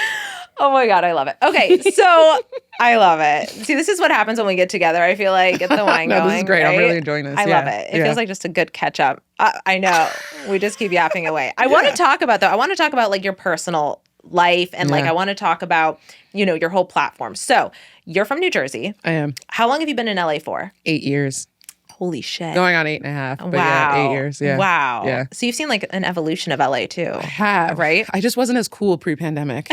Oh my God, I love it. Okay, so I love it. See, this is what happens when we get together. I feel like get the wine going. This is great. Right? I'm really enjoying this. I love it. It feels like just a good catch up. I know. We just keep yapping away. I want to talk about, though, like your personal life and like I want to talk about, your whole platform. So you're from New Jersey. I am. How long have you been in LA for? 8 years. Holy shit. Going on 8.5. But wow. 8 years. Yeah. Wow. Yeah. So you've seen like an evolution of LA too. I have. Right? I just wasn't as cool pre-pandemic.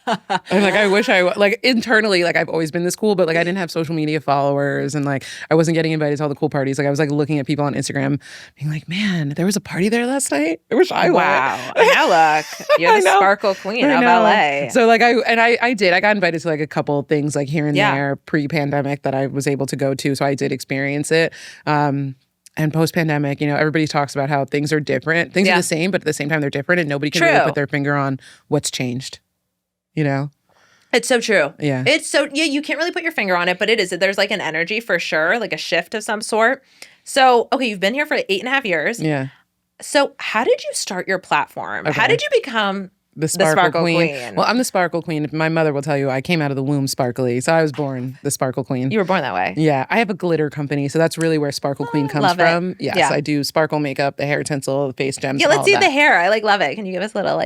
I'm like, I wish like internally, like I've always been this cool, but like I didn't have social media followers and like I wasn't getting invited to all the cool parties. Like I was like looking at people on Instagram being like, man, there was a party there last night. I wish I went. Wow. Now look, you're the sparkle queen of LA. So like I did. I got invited to like a couple things like here and there pre-pandemic that I was able to go to. So I did experience it. And post-pandemic, everybody talks about how things are different. Things are the same, but at the same time they're different and nobody can really put their finger on what's changed. It's so true. Yeah. You can't really put your finger on it, but it is. There's like an energy for sure, like a shift of some sort. So, okay, you've been here for 8.5 years. Yeah. So how did you start your platform? Okay. How did you become the Sparkle Queen? Well, I'm the Sparkle Queen. My mother will tell you I came out of the womb sparkly. So I was born the Sparkle Queen. You were born that way. Yeah. I have a glitter company. So that's really where Sparkle Queen comes from. Yes. Yeah. I do sparkle makeup, the hair tinsel, the face gems. Yeah, let's see the hair. I love it. Can you give us a little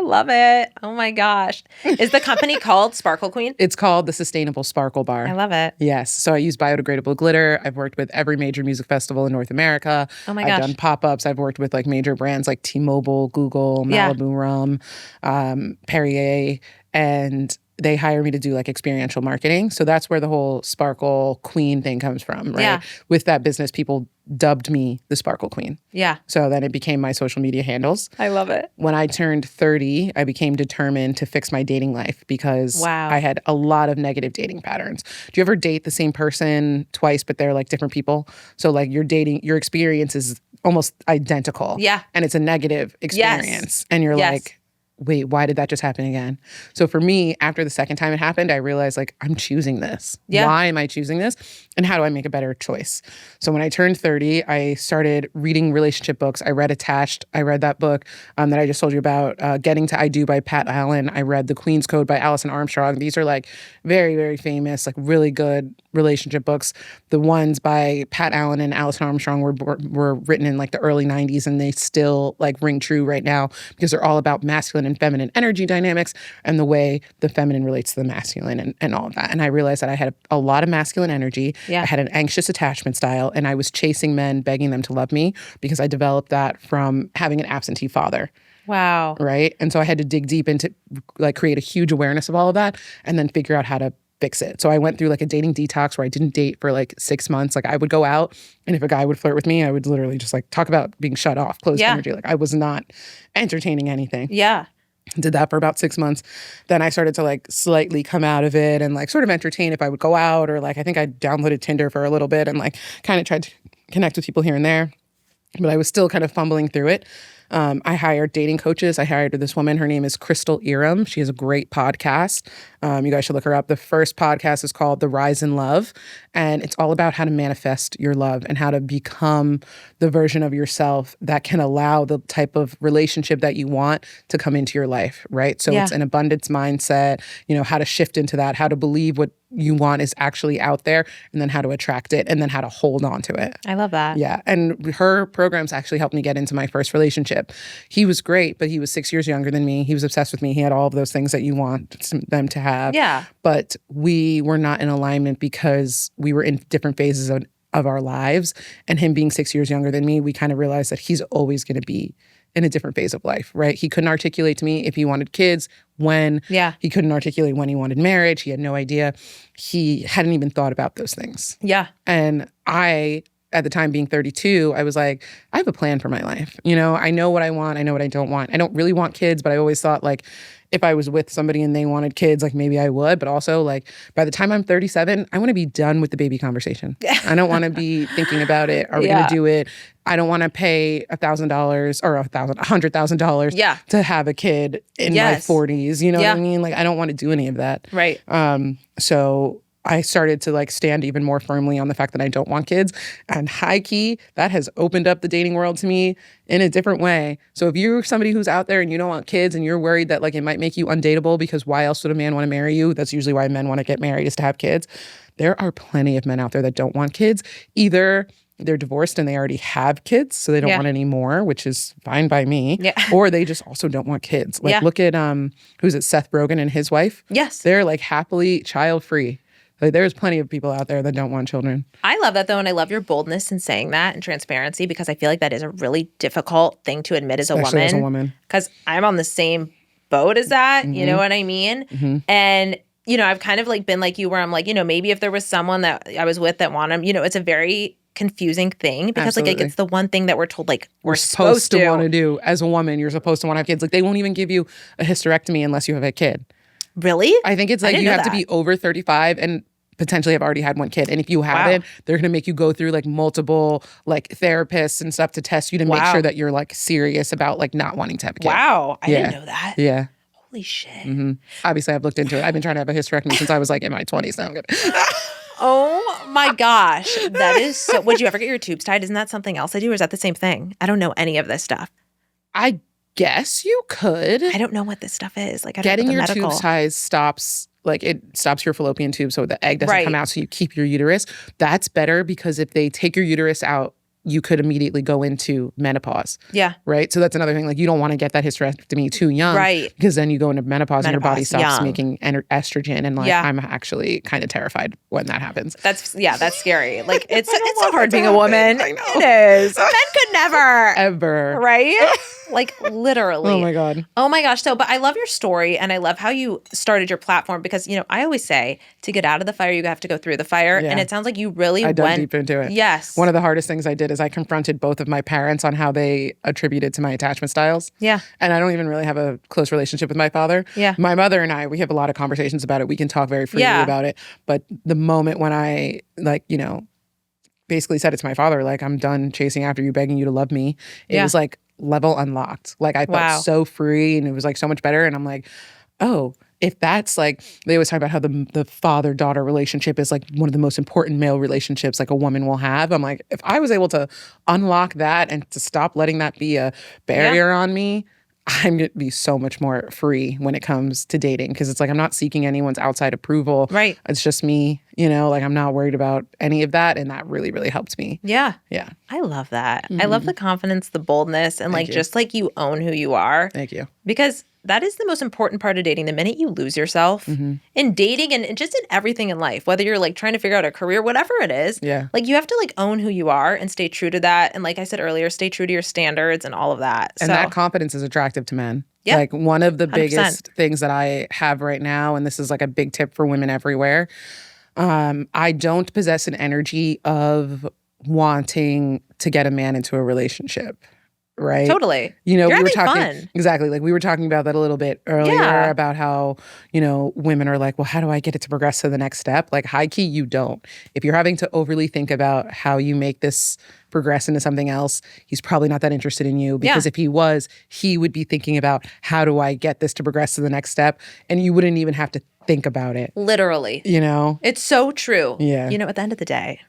love it. Oh my gosh. Is the company called Sparkle Queen? It's called the Sustainable Sparkle Bar. I love it. Yes. So I use biodegradable glitter. I've worked with every major music festival in North America. Oh my gosh. I've done pop-ups. I've worked with like major brands like T-Mobile, Google, Malibu Rum, Perrier, and they hire me to do like experiential marketing. So that's where the whole Sparkle Queen thing comes from, right? Yeah. With that business, people dubbed me the Sparkle Queen. Yeah. So then it became my social media handles. I love it. When I turned 30, I became determined to fix my dating life because I had a lot of negative dating patterns. Do you ever date the same person twice, but they're like different people? So like your experience is almost identical. Yeah. And it's a negative experience. Yes. And you're like, wait, why did that just happen again? So for me, after the second time it happened, I realized like, I'm choosing this. Yeah. Why am I choosing this? And how do I make a better choice? So when I turned 30, I started reading relationship books. I read Attached. I read that book that I just told you about, Getting to I Do by Pat Allen. I read The Queen's Code by Alison Armstrong. These are like very, very famous, like really good relationship books. The ones by Pat Allen and Alison Armstrong were written in like the early 90s and they still like ring true right now because they're all about masculine and feminine energy dynamics and the way the feminine relates to the masculine and all of that. And I realized that I had a lot of masculine energy. Yeah. I had an anxious attachment style and I was chasing men, begging them to love me because I developed that from having an absentee father. Wow. Right? And so I had to dig deep into like create a huge awareness of all of that and then figure out how to fix it. So I went through like a dating detox where I didn't date for like 6 months. Like I would go out and if a guy would flirt with me, I would literally just like talk about being shut off, closed energy. Like I was not entertaining anything. Yeah. Did that for about 6 months. Then I started to like slightly come out of it and like sort of entertain if I would go out or like I think I downloaded Tinder for a little bit and like kind of tried to connect with people here and there. But I was still kind of fumbling through it. I hired dating coaches. I hired this woman. Her name is Crystal Iram. She has a great podcast. You guys should look her up. The first podcast is called The Rise in Love. And it's all about how to manifest your love and how to become the version of yourself that can allow the type of relationship that you want to come into your life, right? So it's an abundance mindset, how to shift into that, how to believe what you want is actually out there, and then how to attract it, and then how to hold on to it. I love that. Yeah. And her programs actually helped me get into my first relationship. He was great, but he was 6 years younger than me. He was obsessed with me. He had all of those things that you want them to have. Yeah. But we were not in alignment because we were in different phases of our lives. And him being 6 years younger than me, we kind of realized that he's always going to be in a different phase of life, right? He couldn't articulate to me if he wanted kids, when. Yeah. He couldn't articulate when he wanted marriage. He had no idea. He hadn't even thought about those things. Yeah. And I, at the time being 32, I was like, I have a plan for my life. You know, I know what I want. I know what I don't want. I don't really want kids, but I always thought like, if I was with somebody and they wanted kids, like maybe I would. But also like by the time I'm 37, I want to be done with the baby conversation. I don't want to be thinking about it. Are we going to do it? I don't want to pay $1,000 or $100,000 to have a kid in my 40s. You know what I mean? Like I don't want to do any of that. Right. So I started to like stand even more firmly on the fact that I don't want kids. And high key, that has opened up the dating world to me in a different way. So if you're somebody who's out there and you don't want kids and you're worried that like it might make you undateable because why else would a man want to marry you? That's usually why men want to get married, is to have kids. There are plenty of men out there that don't want kids. Either they're divorced and they already have kids, so they don't want any more, which is fine by me. Yeah. Or they just also don't want kids. Like look at who's it, Seth Rogen and his wife? Yes. They're like happily child-free. Like, there's plenty of people out there that don't want children. I love that, though, and I love your boldness in saying that and transparency, because I feel like that is a really difficult thing to admit as a woman. Especially as a woman. Because I'm on the same boat as that, you know what I mean? And, you know, I've kind of like been like you, where I'm like, you know, maybe if there was someone that I was with that wanted him, you know, it's a very confusing thing, because like it's the one thing that we're told like we're supposed to want to do as a woman. You're supposed to want to have kids. Like they won't even give you a hysterectomy unless you have a kid. Really? I think it's like you have to be over 35 and potentially have already had one kid. And if you haven't, they're going to make you go through like multiple like therapists and stuff to test you to make sure that you're like serious about like not wanting to have a kid. Wow. I didn't know that. Yeah. Holy shit. Obviously, I've looked into it. I've been trying to have a hysterectomy since I was like in my 20s. Now I'm good. Oh my gosh. That is so. Would you ever get your tubes tied? Isn't that something else I do? Or is that the same thing? I don't know any of this stuff. I guess you could. I don't know what this stuff is. Like, I don't getting know the your medical. tubes tied stops. Like it stops your fallopian tube so the egg doesn't come out, so you keep your uterus. That's better, because if they take your uterus out, you could immediately go into menopause. Yeah. Right? So that's another thing. Like you don't want to get that hysterectomy too young. Right. Because then you go into menopause and your body stops making estrogen. And like I'm actually kind of terrified when that happens. That's scary. Like it's so hard being a woman. I know. It is. Men could never. Ever. Right? Like literally. Oh my God. Oh my gosh. So, but I love your story, and I love how you started your platform, because, you know, I always say to get out of the fire, you have to go through the fire. Yeah. And it sounds like you really went deep into it. Yes. One of the hardest things I did is I confronted both of my parents on how they attributed to my attachment styles. Yeah. And I don't even really have a close relationship with my father. Yeah. My mother and I, we have a lot of conversations about it. We can talk very freely about it. But the moment when I, like, you know, basically said it to my father, like, I'm done chasing after you, begging you to love me, it was like level unlocked. Like I felt so free, and it was like so much better. And I'm like, oh, if that's like, they always talk about how the father-daughter relationship is like one of the most important male relationships like a woman will have. I'm like, if I was able to unlock that and to stop letting that be a barrier on me, I'm going to be so much more free when it comes to dating, because it's like I'm not seeking anyone's outside approval. Right. It's just me, you know, like I'm not worried about any of that. And that really, really helped me. Yeah. Yeah. I love that. I love the confidence, the boldness, and like just like you own who you are. Thank you. Because that is the most important part of dating. The minute you lose yourself in dating and just in everything in life, whether you're like trying to figure out a career, whatever it is, like you have to like own who you are and stay true to that. And like I said earlier, stay true to your standards and all of that. And that confidence is attractive to men. Yeah. Like one of the 100%. Biggest things that I have right now, and this is like a big tip for women everywhere, I don't possess an energy of wanting to get a man into a relationship. Right. Totally. You know, we were talking fun. Exactly. Like we were talking about that a little bit earlier about how, you know, women are like, well, how do I get it to progress to the next step? Like high key, you don't. If you're having to overly think about how you make this progress into something else, he's probably not that interested in you, because if he was, he would be thinking about how do I get this to progress to the next step? And you wouldn't even have to think about it. Literally. You know? It's so true. Yeah. You know, at the end of the day,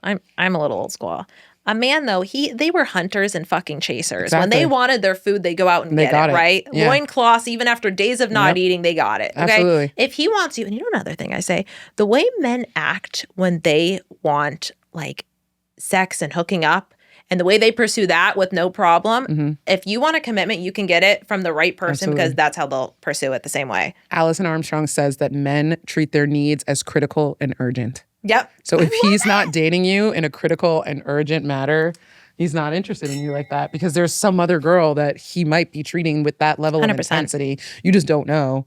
I'm a little old school. A man, though, they were hunters and fucking chasers. Exactly. When they wanted their food, they go out and get it, right? Yeah. Loincloths, even after days of not eating, they got it. Okay? Absolutely. If he wants you, and you know another thing I say, the way men act when they want like sex and hooking up, and the way they pursue that with no problem, if you want a commitment, you can get it from the right person. Absolutely. Because that's how they'll pursue it the same way. Alison Armstrong says that men treat their needs as critical and urgent. Yep. So if he's not dating you in a critical and urgent matter, He's not interested in you like that because there's some other girl that he might be treating with that level of 100%. intensity. You just don't know.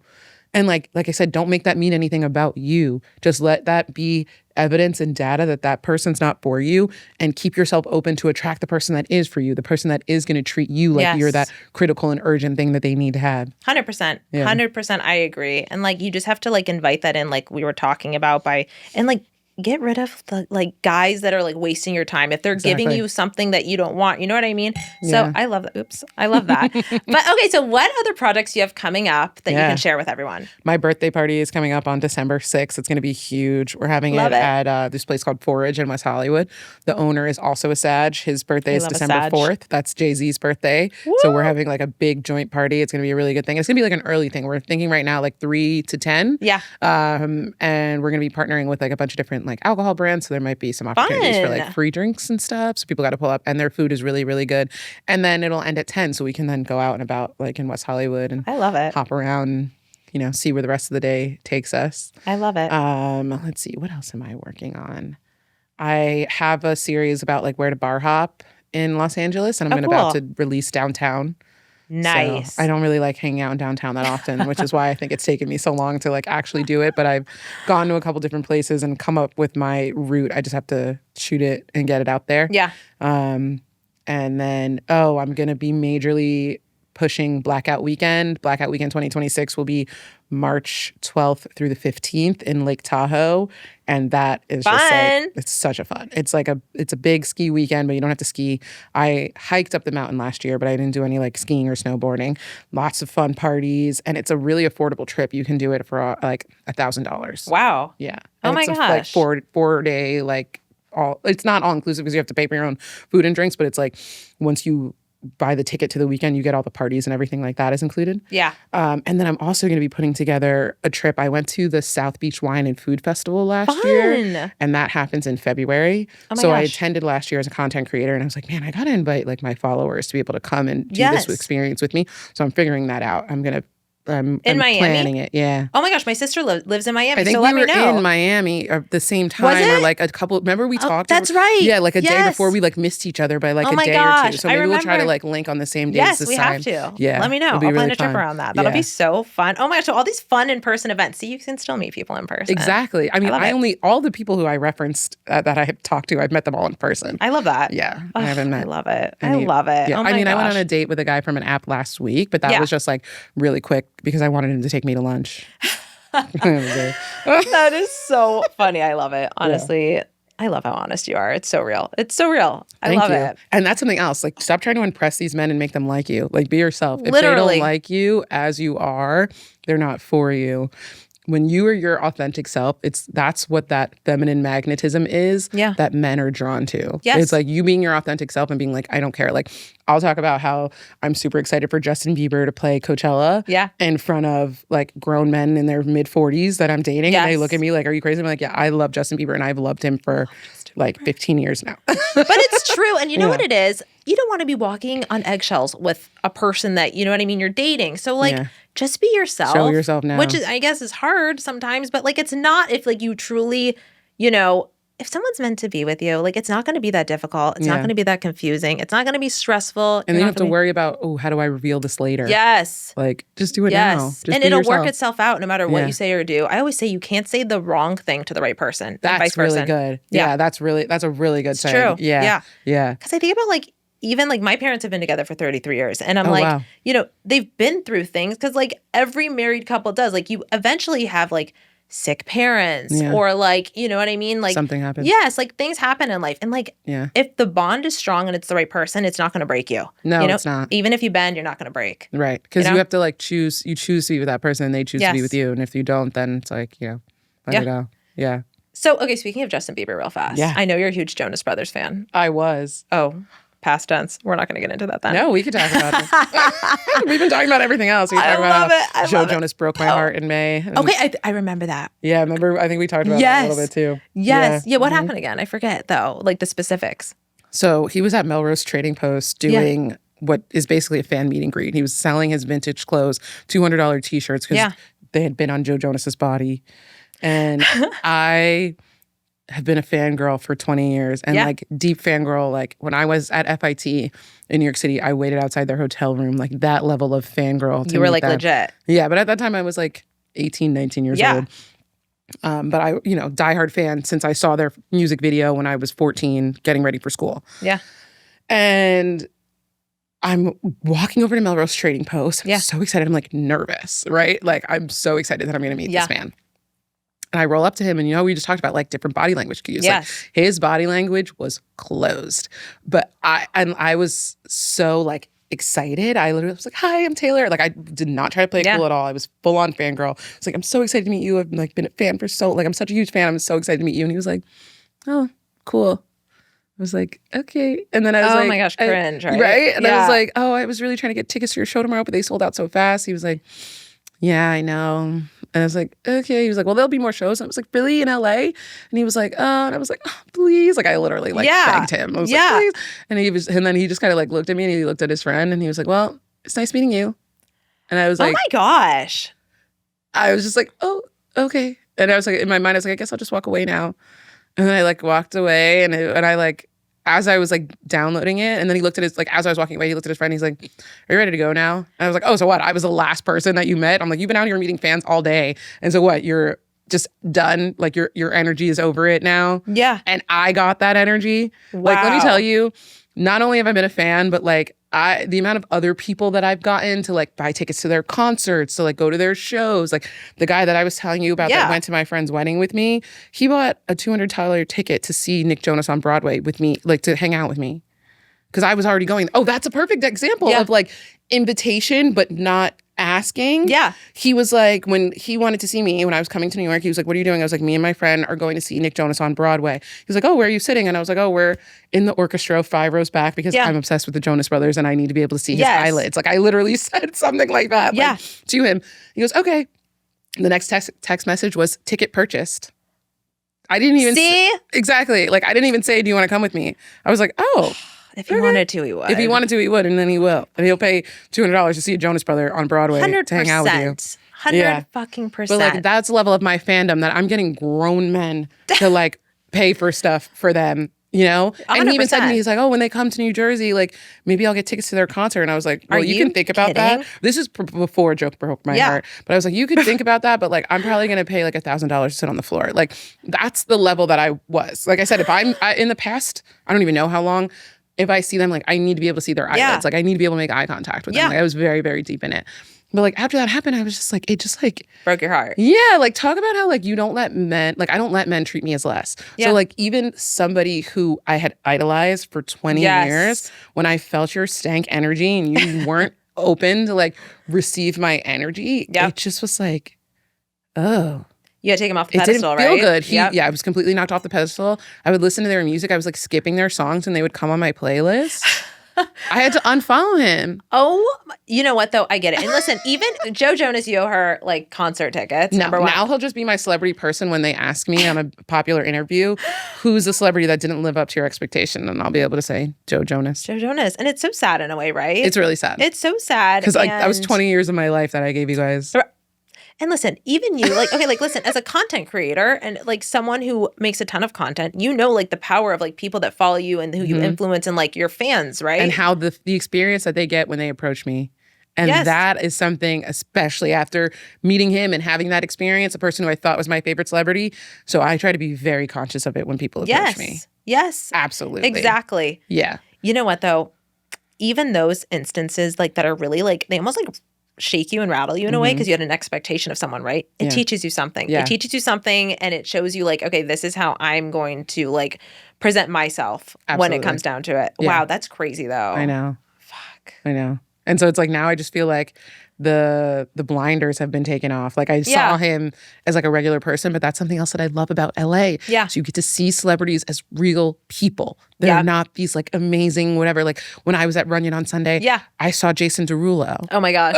And like I said, don't make that mean anything about you. Just let that be evidence and data that that person's not for you, and keep yourself open to attract the person that is for you, the person that is going to treat you like you're that critical and urgent thing that they need to have. 100%. 100%. I agree. And like, you just have to like invite that in, like we were talking about and like, get rid of the like guys that are like wasting your time. If they're giving you something that you don't want, you know what I mean? So I love that. Oops. I love that. But okay, so what other projects do you have coming up that you can share with everyone? My birthday party is coming up on December 6th. It's going to be huge. We're having it at this place called Forage in West Hollywood. The owner is also a Sag. His birthday is December 4th. That's Jay-Z's birthday. Woo! So we're having like a big joint party. It's going to be a really good thing. It's going to be like an early thing. We're thinking right now like 3 to 10. Yeah. And we're going to be partnering with like a bunch of different like alcohol brands, so there might be some opportunities for like free drinks and stuff, so people got to pull up, and their food is really, really good. And then it'll end at 10, so we can then go out and about like in West Hollywood and I love it. Hop around, you know, see where the rest of the day takes us. I love it. Let's see, what else am I working on? I have a series about like where to bar hop in Los Angeles, and I'm about to release downtown. Nice. So I don't really like hanging out in downtown that often, which is why I think it's taken me so long to like actually do it. But I've gone to a couple different places and come up with my route. I just have to shoot it and get it out there. Yeah. And then, I'm going to be majorly pushing Blackout Weekend. Blackout Weekend 2026 will be March 12th through the 15th in Lake Tahoe. And that is fun. Just like, it's such a fun. It's like it's a big ski weekend, but you don't have to ski. I hiked up the mountain last year, but I didn't do any like skiing or snowboarding. Lots of fun parties. And it's a really affordable trip. You can do it for like $1,000. Wow. Yeah. Oh my gosh. Like 4-day, like it's not all inclusive because you have to pay for your own food and drinks, but it's like once you buy the ticket to the weekend, you get all the parties and everything like that is included. Yeah. And then I'm also going to be putting together a trip. I went to the South Beach Wine and Food Festival last year, and that happens in February. So I attended last year as a content creator, and I was like, man, I got to invite like my followers to be able to come and do this experience with me. So I'm figuring that out. I'm I'm Miami? Planning it, yeah. Oh my gosh, my sister lives in Miami, I think so we let me were know. in Miami at the same time, or like a couple. Remember we talked? That's right. Yeah, like a day before we like missed each other by like a day or two. So maybe we'll try to like link on the same days this time. Yes, we have to. Yeah, let me know. I'll plan a trip around that. That'll be so fun. Oh my gosh, so all these fun in-person events. So you can still meet people in person. Exactly. I mean, all the people who I referenced that I have talked to, I've met them all in person. I love that. Yeah, I haven't met. I love it. I love it. Yeah. Oh my gosh. I went on a date with a guy from an app last week, but that was just like really quick because I wanted him to take me to lunch. That is so funny. I love it. Honestly, I love how honest you are. It's so real. It's so real. I love it. And that's something else. Like, stop trying to impress these men and make them like you. Like, be yourself. If Literally. they don't like you as you are, they're not for you. When you are your authentic self, that's what that feminine magnetism is that men are drawn to. Yes. It's like you being your authentic self and being like, I don't care. Like, I'll talk about how I'm super excited for Justin Bieber to play Coachella in front of like grown men in their mid 40s that I'm dating. Yes. And they look at me like, are you crazy? I'm like, yeah, I love Justin Bieber and I've loved him for like 15 years now. But it's true. And you know what it is? You don't want to be walking on eggshells with a person that, you know what I mean, you're dating. So like, just be yourself. Show yourself now. Which is, I guess, is hard sometimes. But like, it's not if like you truly, you know, if someone's meant to be with you, like it's not going to be that difficult. It's not going to be that confusing. It's not going to be stressful. And then you have to worry about, how do I reveal this later? Yes. Like, just do it now. Just and be it'll yourself. work itself out no matter what you say or do. I always say you can't say the wrong thing to the right person. That's really good. Yeah, that's a really good saying. True. Yeah. Because I think about like, even like my parents have been together for 33 years. And I'm like, you know, they've been through things because like every married couple does. Like you eventually have like sick parents or like, you know what I mean? Like something happens. Yes, like things happen in life. And like if the bond is strong and it's the right person, it's not going to break you. No, you know? It's not. Even if you bend, you're not going to break. Right. Because you have to like choose to be with that person and they choose to be with you. And if you don't, then it's like, let it go. Yeah. So, okay, speaking of Justin Bieber real fast. Yeah. I know you're a huge Jonas Brothers fan. I was. Oh, past tense. We're not going to get into that then. No, we could talk about it. We've been talking about everything else. We talk about how Joe Jonas broke my heart in May. Okay, I remember that. Yeah, remember? I think we talked about that a little bit too. Yes. Yeah, what happened again? I forget though, like the specifics. So he was at Melrose Trading Post doing what is basically a fan meet and greet. He was selling his vintage clothes, $200 t-shirts because they had been on Joe Jonas's body. And I have been a fangirl for 20 years and like deep fangirl. Like when I was at FIT in New York City, I waited outside their hotel room, like that level of fangirl. You were like legit. Yeah, but at that time I was like 18, 19 years old. But I, diehard fan since I saw their music video when I was 14, getting ready for school. Yeah. And I'm walking over to Melrose Trading Post. I'm so excited. I'm like nervous, right? Like I'm so excited that I'm going to meet this man. And I roll up to him and, we just talked about like different body language cues. Yes. Like his body language was closed. But I was so like excited. I literally was like, hi, I'm Taylor. Like I did not try to play it cool at all. I was full on fangirl. I was like, I'm so excited to meet you. I've like been a fan for I'm such a huge fan. I'm so excited to meet you. And he was like, oh, cool. I was like, okay. And then I was like, oh my gosh, cringe, right? Right? And I was like, oh, I was really trying to get tickets to your show tomorrow, but they sold out so fast. He was like, yeah, I know. And I was like, okay. He was like, well, there'll be more shows. And I was like, really, in LA? And he was like, oh. And I was like, oh, please. Like, I literally like begged him. I was like, please. And then he just kind of like looked at me and he looked at his friend and he was like, well, it's nice meeting you. And I was like, oh my gosh. I was just like, oh, okay. And I was like, in my mind, I was like, I guess I'll just walk away now. And then I like walked away and I like, as I was like downloading it, and then he looked at his, like as I was walking away, he looked at his friend, he's like, are you ready to go now? And I was like, oh, so what? I was the last person that you met? I'm like, you've been out here meeting fans all day. And so what? You're just done? Like your energy is over it now? Yeah. And I got that energy. Wow. Like, let me tell you, not only have I been a fan, but like the amount of other people that I've gotten to like buy tickets to their concerts, to like go to their shows. Like the guy that I was telling you about that went to my friend's wedding with me, he bought a $200 ticket to see Nick Jonas on Broadway with me, like to hang out with me. Because I was already going, oh, that's a perfect example of like invitation, but not asking. Yeah. He was like, when he wanted to see me, when I was coming to New York, he was like, what are you doing? I was like, me and my friend are going to see Nick Jonas on Broadway. He was like, oh, where are you sitting? And I was like, oh, we're in the orchestra 5 rows back because I'm obsessed with the Jonas Brothers and I need to be able to see his eyelids. Like I literally said something like that to him. He goes, okay. The next text message was ticket purchased. I didn't even see? Exactly. Like I didn't even say, do you want to come with me? I was like, oh. If he wanted to, he would. If he wanted to, he would, and then he will. And he'll pay $200 to see a Jonas Brother on Broadway 100%. to hang out with you. 100%. But like that's the level of my fandom that I'm getting grown men to like pay for stuff for them, And 100%. he even said to me, he's like, oh, when they come to New Jersey, like maybe I'll get tickets to their concert. And I was like, well, you can think about that. This is before a joke broke my heart. But I was like, you could think about that, but like I'm probably going to pay like $1,000 to sit on the floor. Like that's the level that I was. Like I said, if in the past, I don't even know how long, if I see them, like, I need to be able to see their eyelids. Like, I need to be able to make eye contact with them. Like, I was very, very deep in it. But, like, after that happened, I was just like, it just, like... broke your heart. Yeah, like, talk about how, like, you don't let men... Like, I don't let men treat me as less. So, like, even somebody who I had idolized for 20 years, when I felt your stank energy and you weren't open to, like, receive my energy, it just was like, oh... You had to take him off the pedestal, right? It didn't feel good. I was completely knocked off the pedestal. I would listen to their music. I was like skipping their songs and they would come on my playlist. I had to unfollow him. Oh, you know what though? I get it. And listen, even Joe Jonas, you owe her like concert tickets. No, now he'll just be my celebrity person when they ask me on a popular interview, who's a celebrity that didn't live up to your expectation? And I'll be able to say Joe Jonas. Joe Jonas. And it's so sad in a way, right? It's really sad. It's so sad. Because like, that was 20 years of my life that I gave you guys. And listen, even you, like, okay, like, listen, as a content creator and, like, someone who makes a ton of content, like, the power of, like, people that follow you and who you influence and, like, your fans, right? And how the experience that they get when they approach me. And that is something, especially after meeting him and having that experience, a person who I thought was my favorite celebrity. So I try to be very conscious of it when people approach me. Yes. Absolutely. Exactly. Yeah. You know what, though? Even those instances, like, that are really, like, they almost, like, shake you and rattle you in a way because you had an expectation of someone, right? It teaches you something. It teaches you something and it shows you like, okay, this is how I'm going to like present myself when it comes down to it. Yeah. Wow, that's crazy though. I know. Fuck. I know. And so it's like now I just feel like the blinders have been taken off. Like I saw him as like a regular person, but that's something else that I love about LA. Yeah. So you get to see celebrities as real people. They're not these like amazing whatever. Like when I was at Runyon on Sunday, I saw Jason Derulo. Oh my gosh.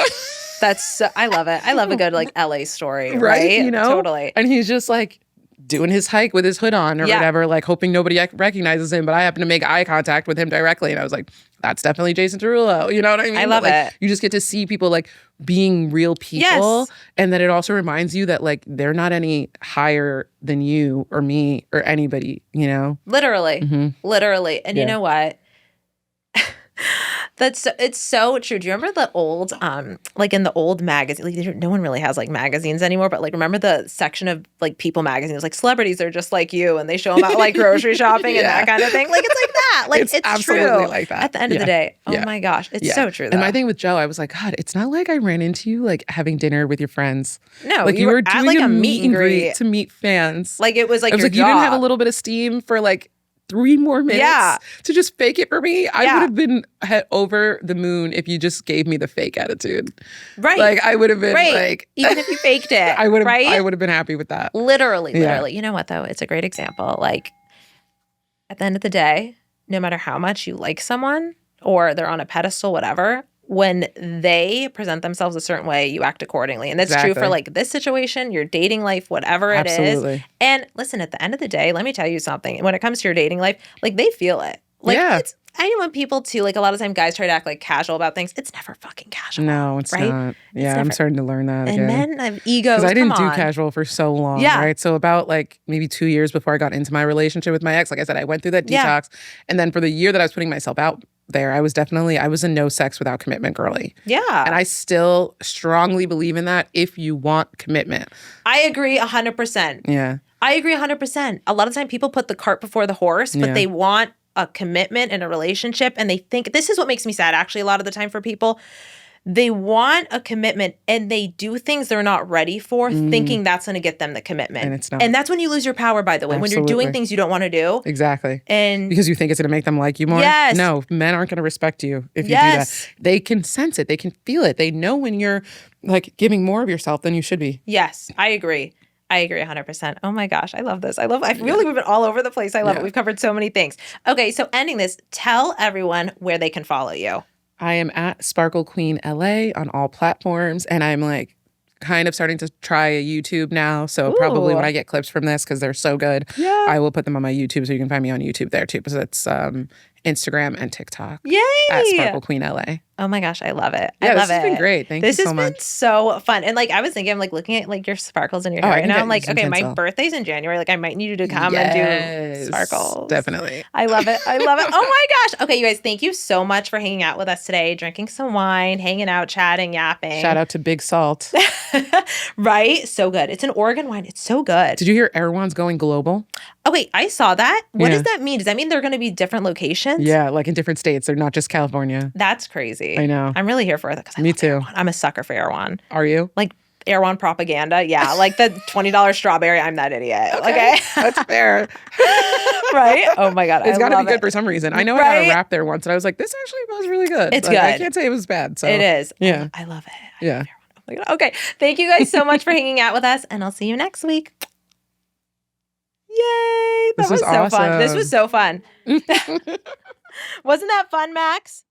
I love it. I love a good like LA story, right? Totally. And he's just like doing his hike with his hood on or whatever, like hoping nobody recognizes him. But I happen to make eye contact with him directly. And I was like, that's definitely Jason Derulo. You know what I mean? I love it. You just get to see people like being real people. Yes. And then it also reminds you that like they're not any higher than you or me or anybody, you know? Literally. Literally. And you Yeah. know what? It's so true. Do you remember the old, like in the old magazine, like no one really has like magazines anymore, but like remember the section of like People magazines, like celebrities are just like you and they show them out like grocery shopping and that kind of thing. Like it's like that. Like it's absolutely true. like that. At the end of the day. Oh my gosh. It's so true though. And my thing with Joe, I was like, God, it's not like I ran into you like having dinner with your friends. No, like you were at doing like a meet and greet to meet fans. Like it was like I was your like, job. you didn't have a little bit of steam for like 3 more minutes to just fake it for me. I would have been over the moon if you just gave me the fake attitude. Right. Like I would have been like, even if you faked it. I would have. Right? I would have been happy with that. Literally. You know what though? It's a great example. Like at the end of the day, no matter how much you like someone or they're on a pedestal, whatever, when they present themselves a certain way, you act accordingly. And that's true for like this situation, your dating life, whatever it is. And listen, at the end of the day, let me tell you something. When it comes to your dating life, like they feel it. Like I know when people too, like a lot of time guys try to act like casual about things. It's never fucking casual. No, it's not. Yeah, I'm starting to learn that again. And men have egos. Because I didn't do casual for so long, right? So about like maybe 2 years before I got into my relationship with my ex, like I said, I went through that detox. And then for the year that I was putting myself out there, I was a no sex without commitment girly. Yeah. And I still strongly believe in that if you want commitment. I agree 100%. Yeah. I agree 100%. A lot of time people put the cart before the horse, but they want a commitment in a relationship and they think, this is what makes me sad actually a lot of the time for people. They want a commitment and they do things they're not ready for, thinking that's going to get them the commitment. And it's not. And that's when you lose your power, by the way, when you're doing things you don't want to do. Exactly. And because you think it's going to make them like you more. Yes. No, men aren't going to respect you if you do that. They can sense it. They can feel it. They know when you're like giving more of yourself than you should be. Yes, I agree. I agree 100%. Oh my gosh, I love this. I feel like we've been all over the place. I love it. We've covered so many things. Okay, so ending this, tell everyone where they can follow you. I am at Sparkle Queen LA on all platforms, and I'm like kind of starting to try YouTube now. So probably when I get clips from this, because they're so good, I will put them on my YouTube, so you can find me on YouTube there too. Because it's Instagram and TikTok. Yay! At Sparkle Queen LA. Oh my gosh, I love it. Yeah, I love this has been great. Thank you so much. This has been so fun. And like I was thinking, I'm like looking at like your sparkles in your hair right now. I'm like, okay, my birthday's in January. Like I might need you to come and do sparkles. Definitely. I love it. I love it. Oh my gosh. Okay, you guys, thank you so much for hanging out with us today, drinking some wine, hanging out, chatting, yapping. Shout out to Big Salt. Right? So good. It's an Oregon wine. It's so good. Did you hear Erewhon's going global? Oh, wait, I saw that. What does that mean? Does that mean they're going to be different locations? Yeah, like in different states. They're not just California. That's crazy. I know. I'm really here for it. Me too. Erewhon. I'm a sucker for Erewhon. Are you? Like Erewhon propaganda. Yeah. Like the $20 strawberry. I'm that idiot. Okay. That's fair. Right? Oh my God. It's got to be good for some reason. I know I had a wrap there once and I was like, this actually was really good. It's good. I can't say it was bad. So. It is. Yeah. I love it. Yeah. Okay. Thank you guys so much for hanging out with us, and I'll see you next week. Yay. That was so fun. This was so fun. Wasn't that fun, Max?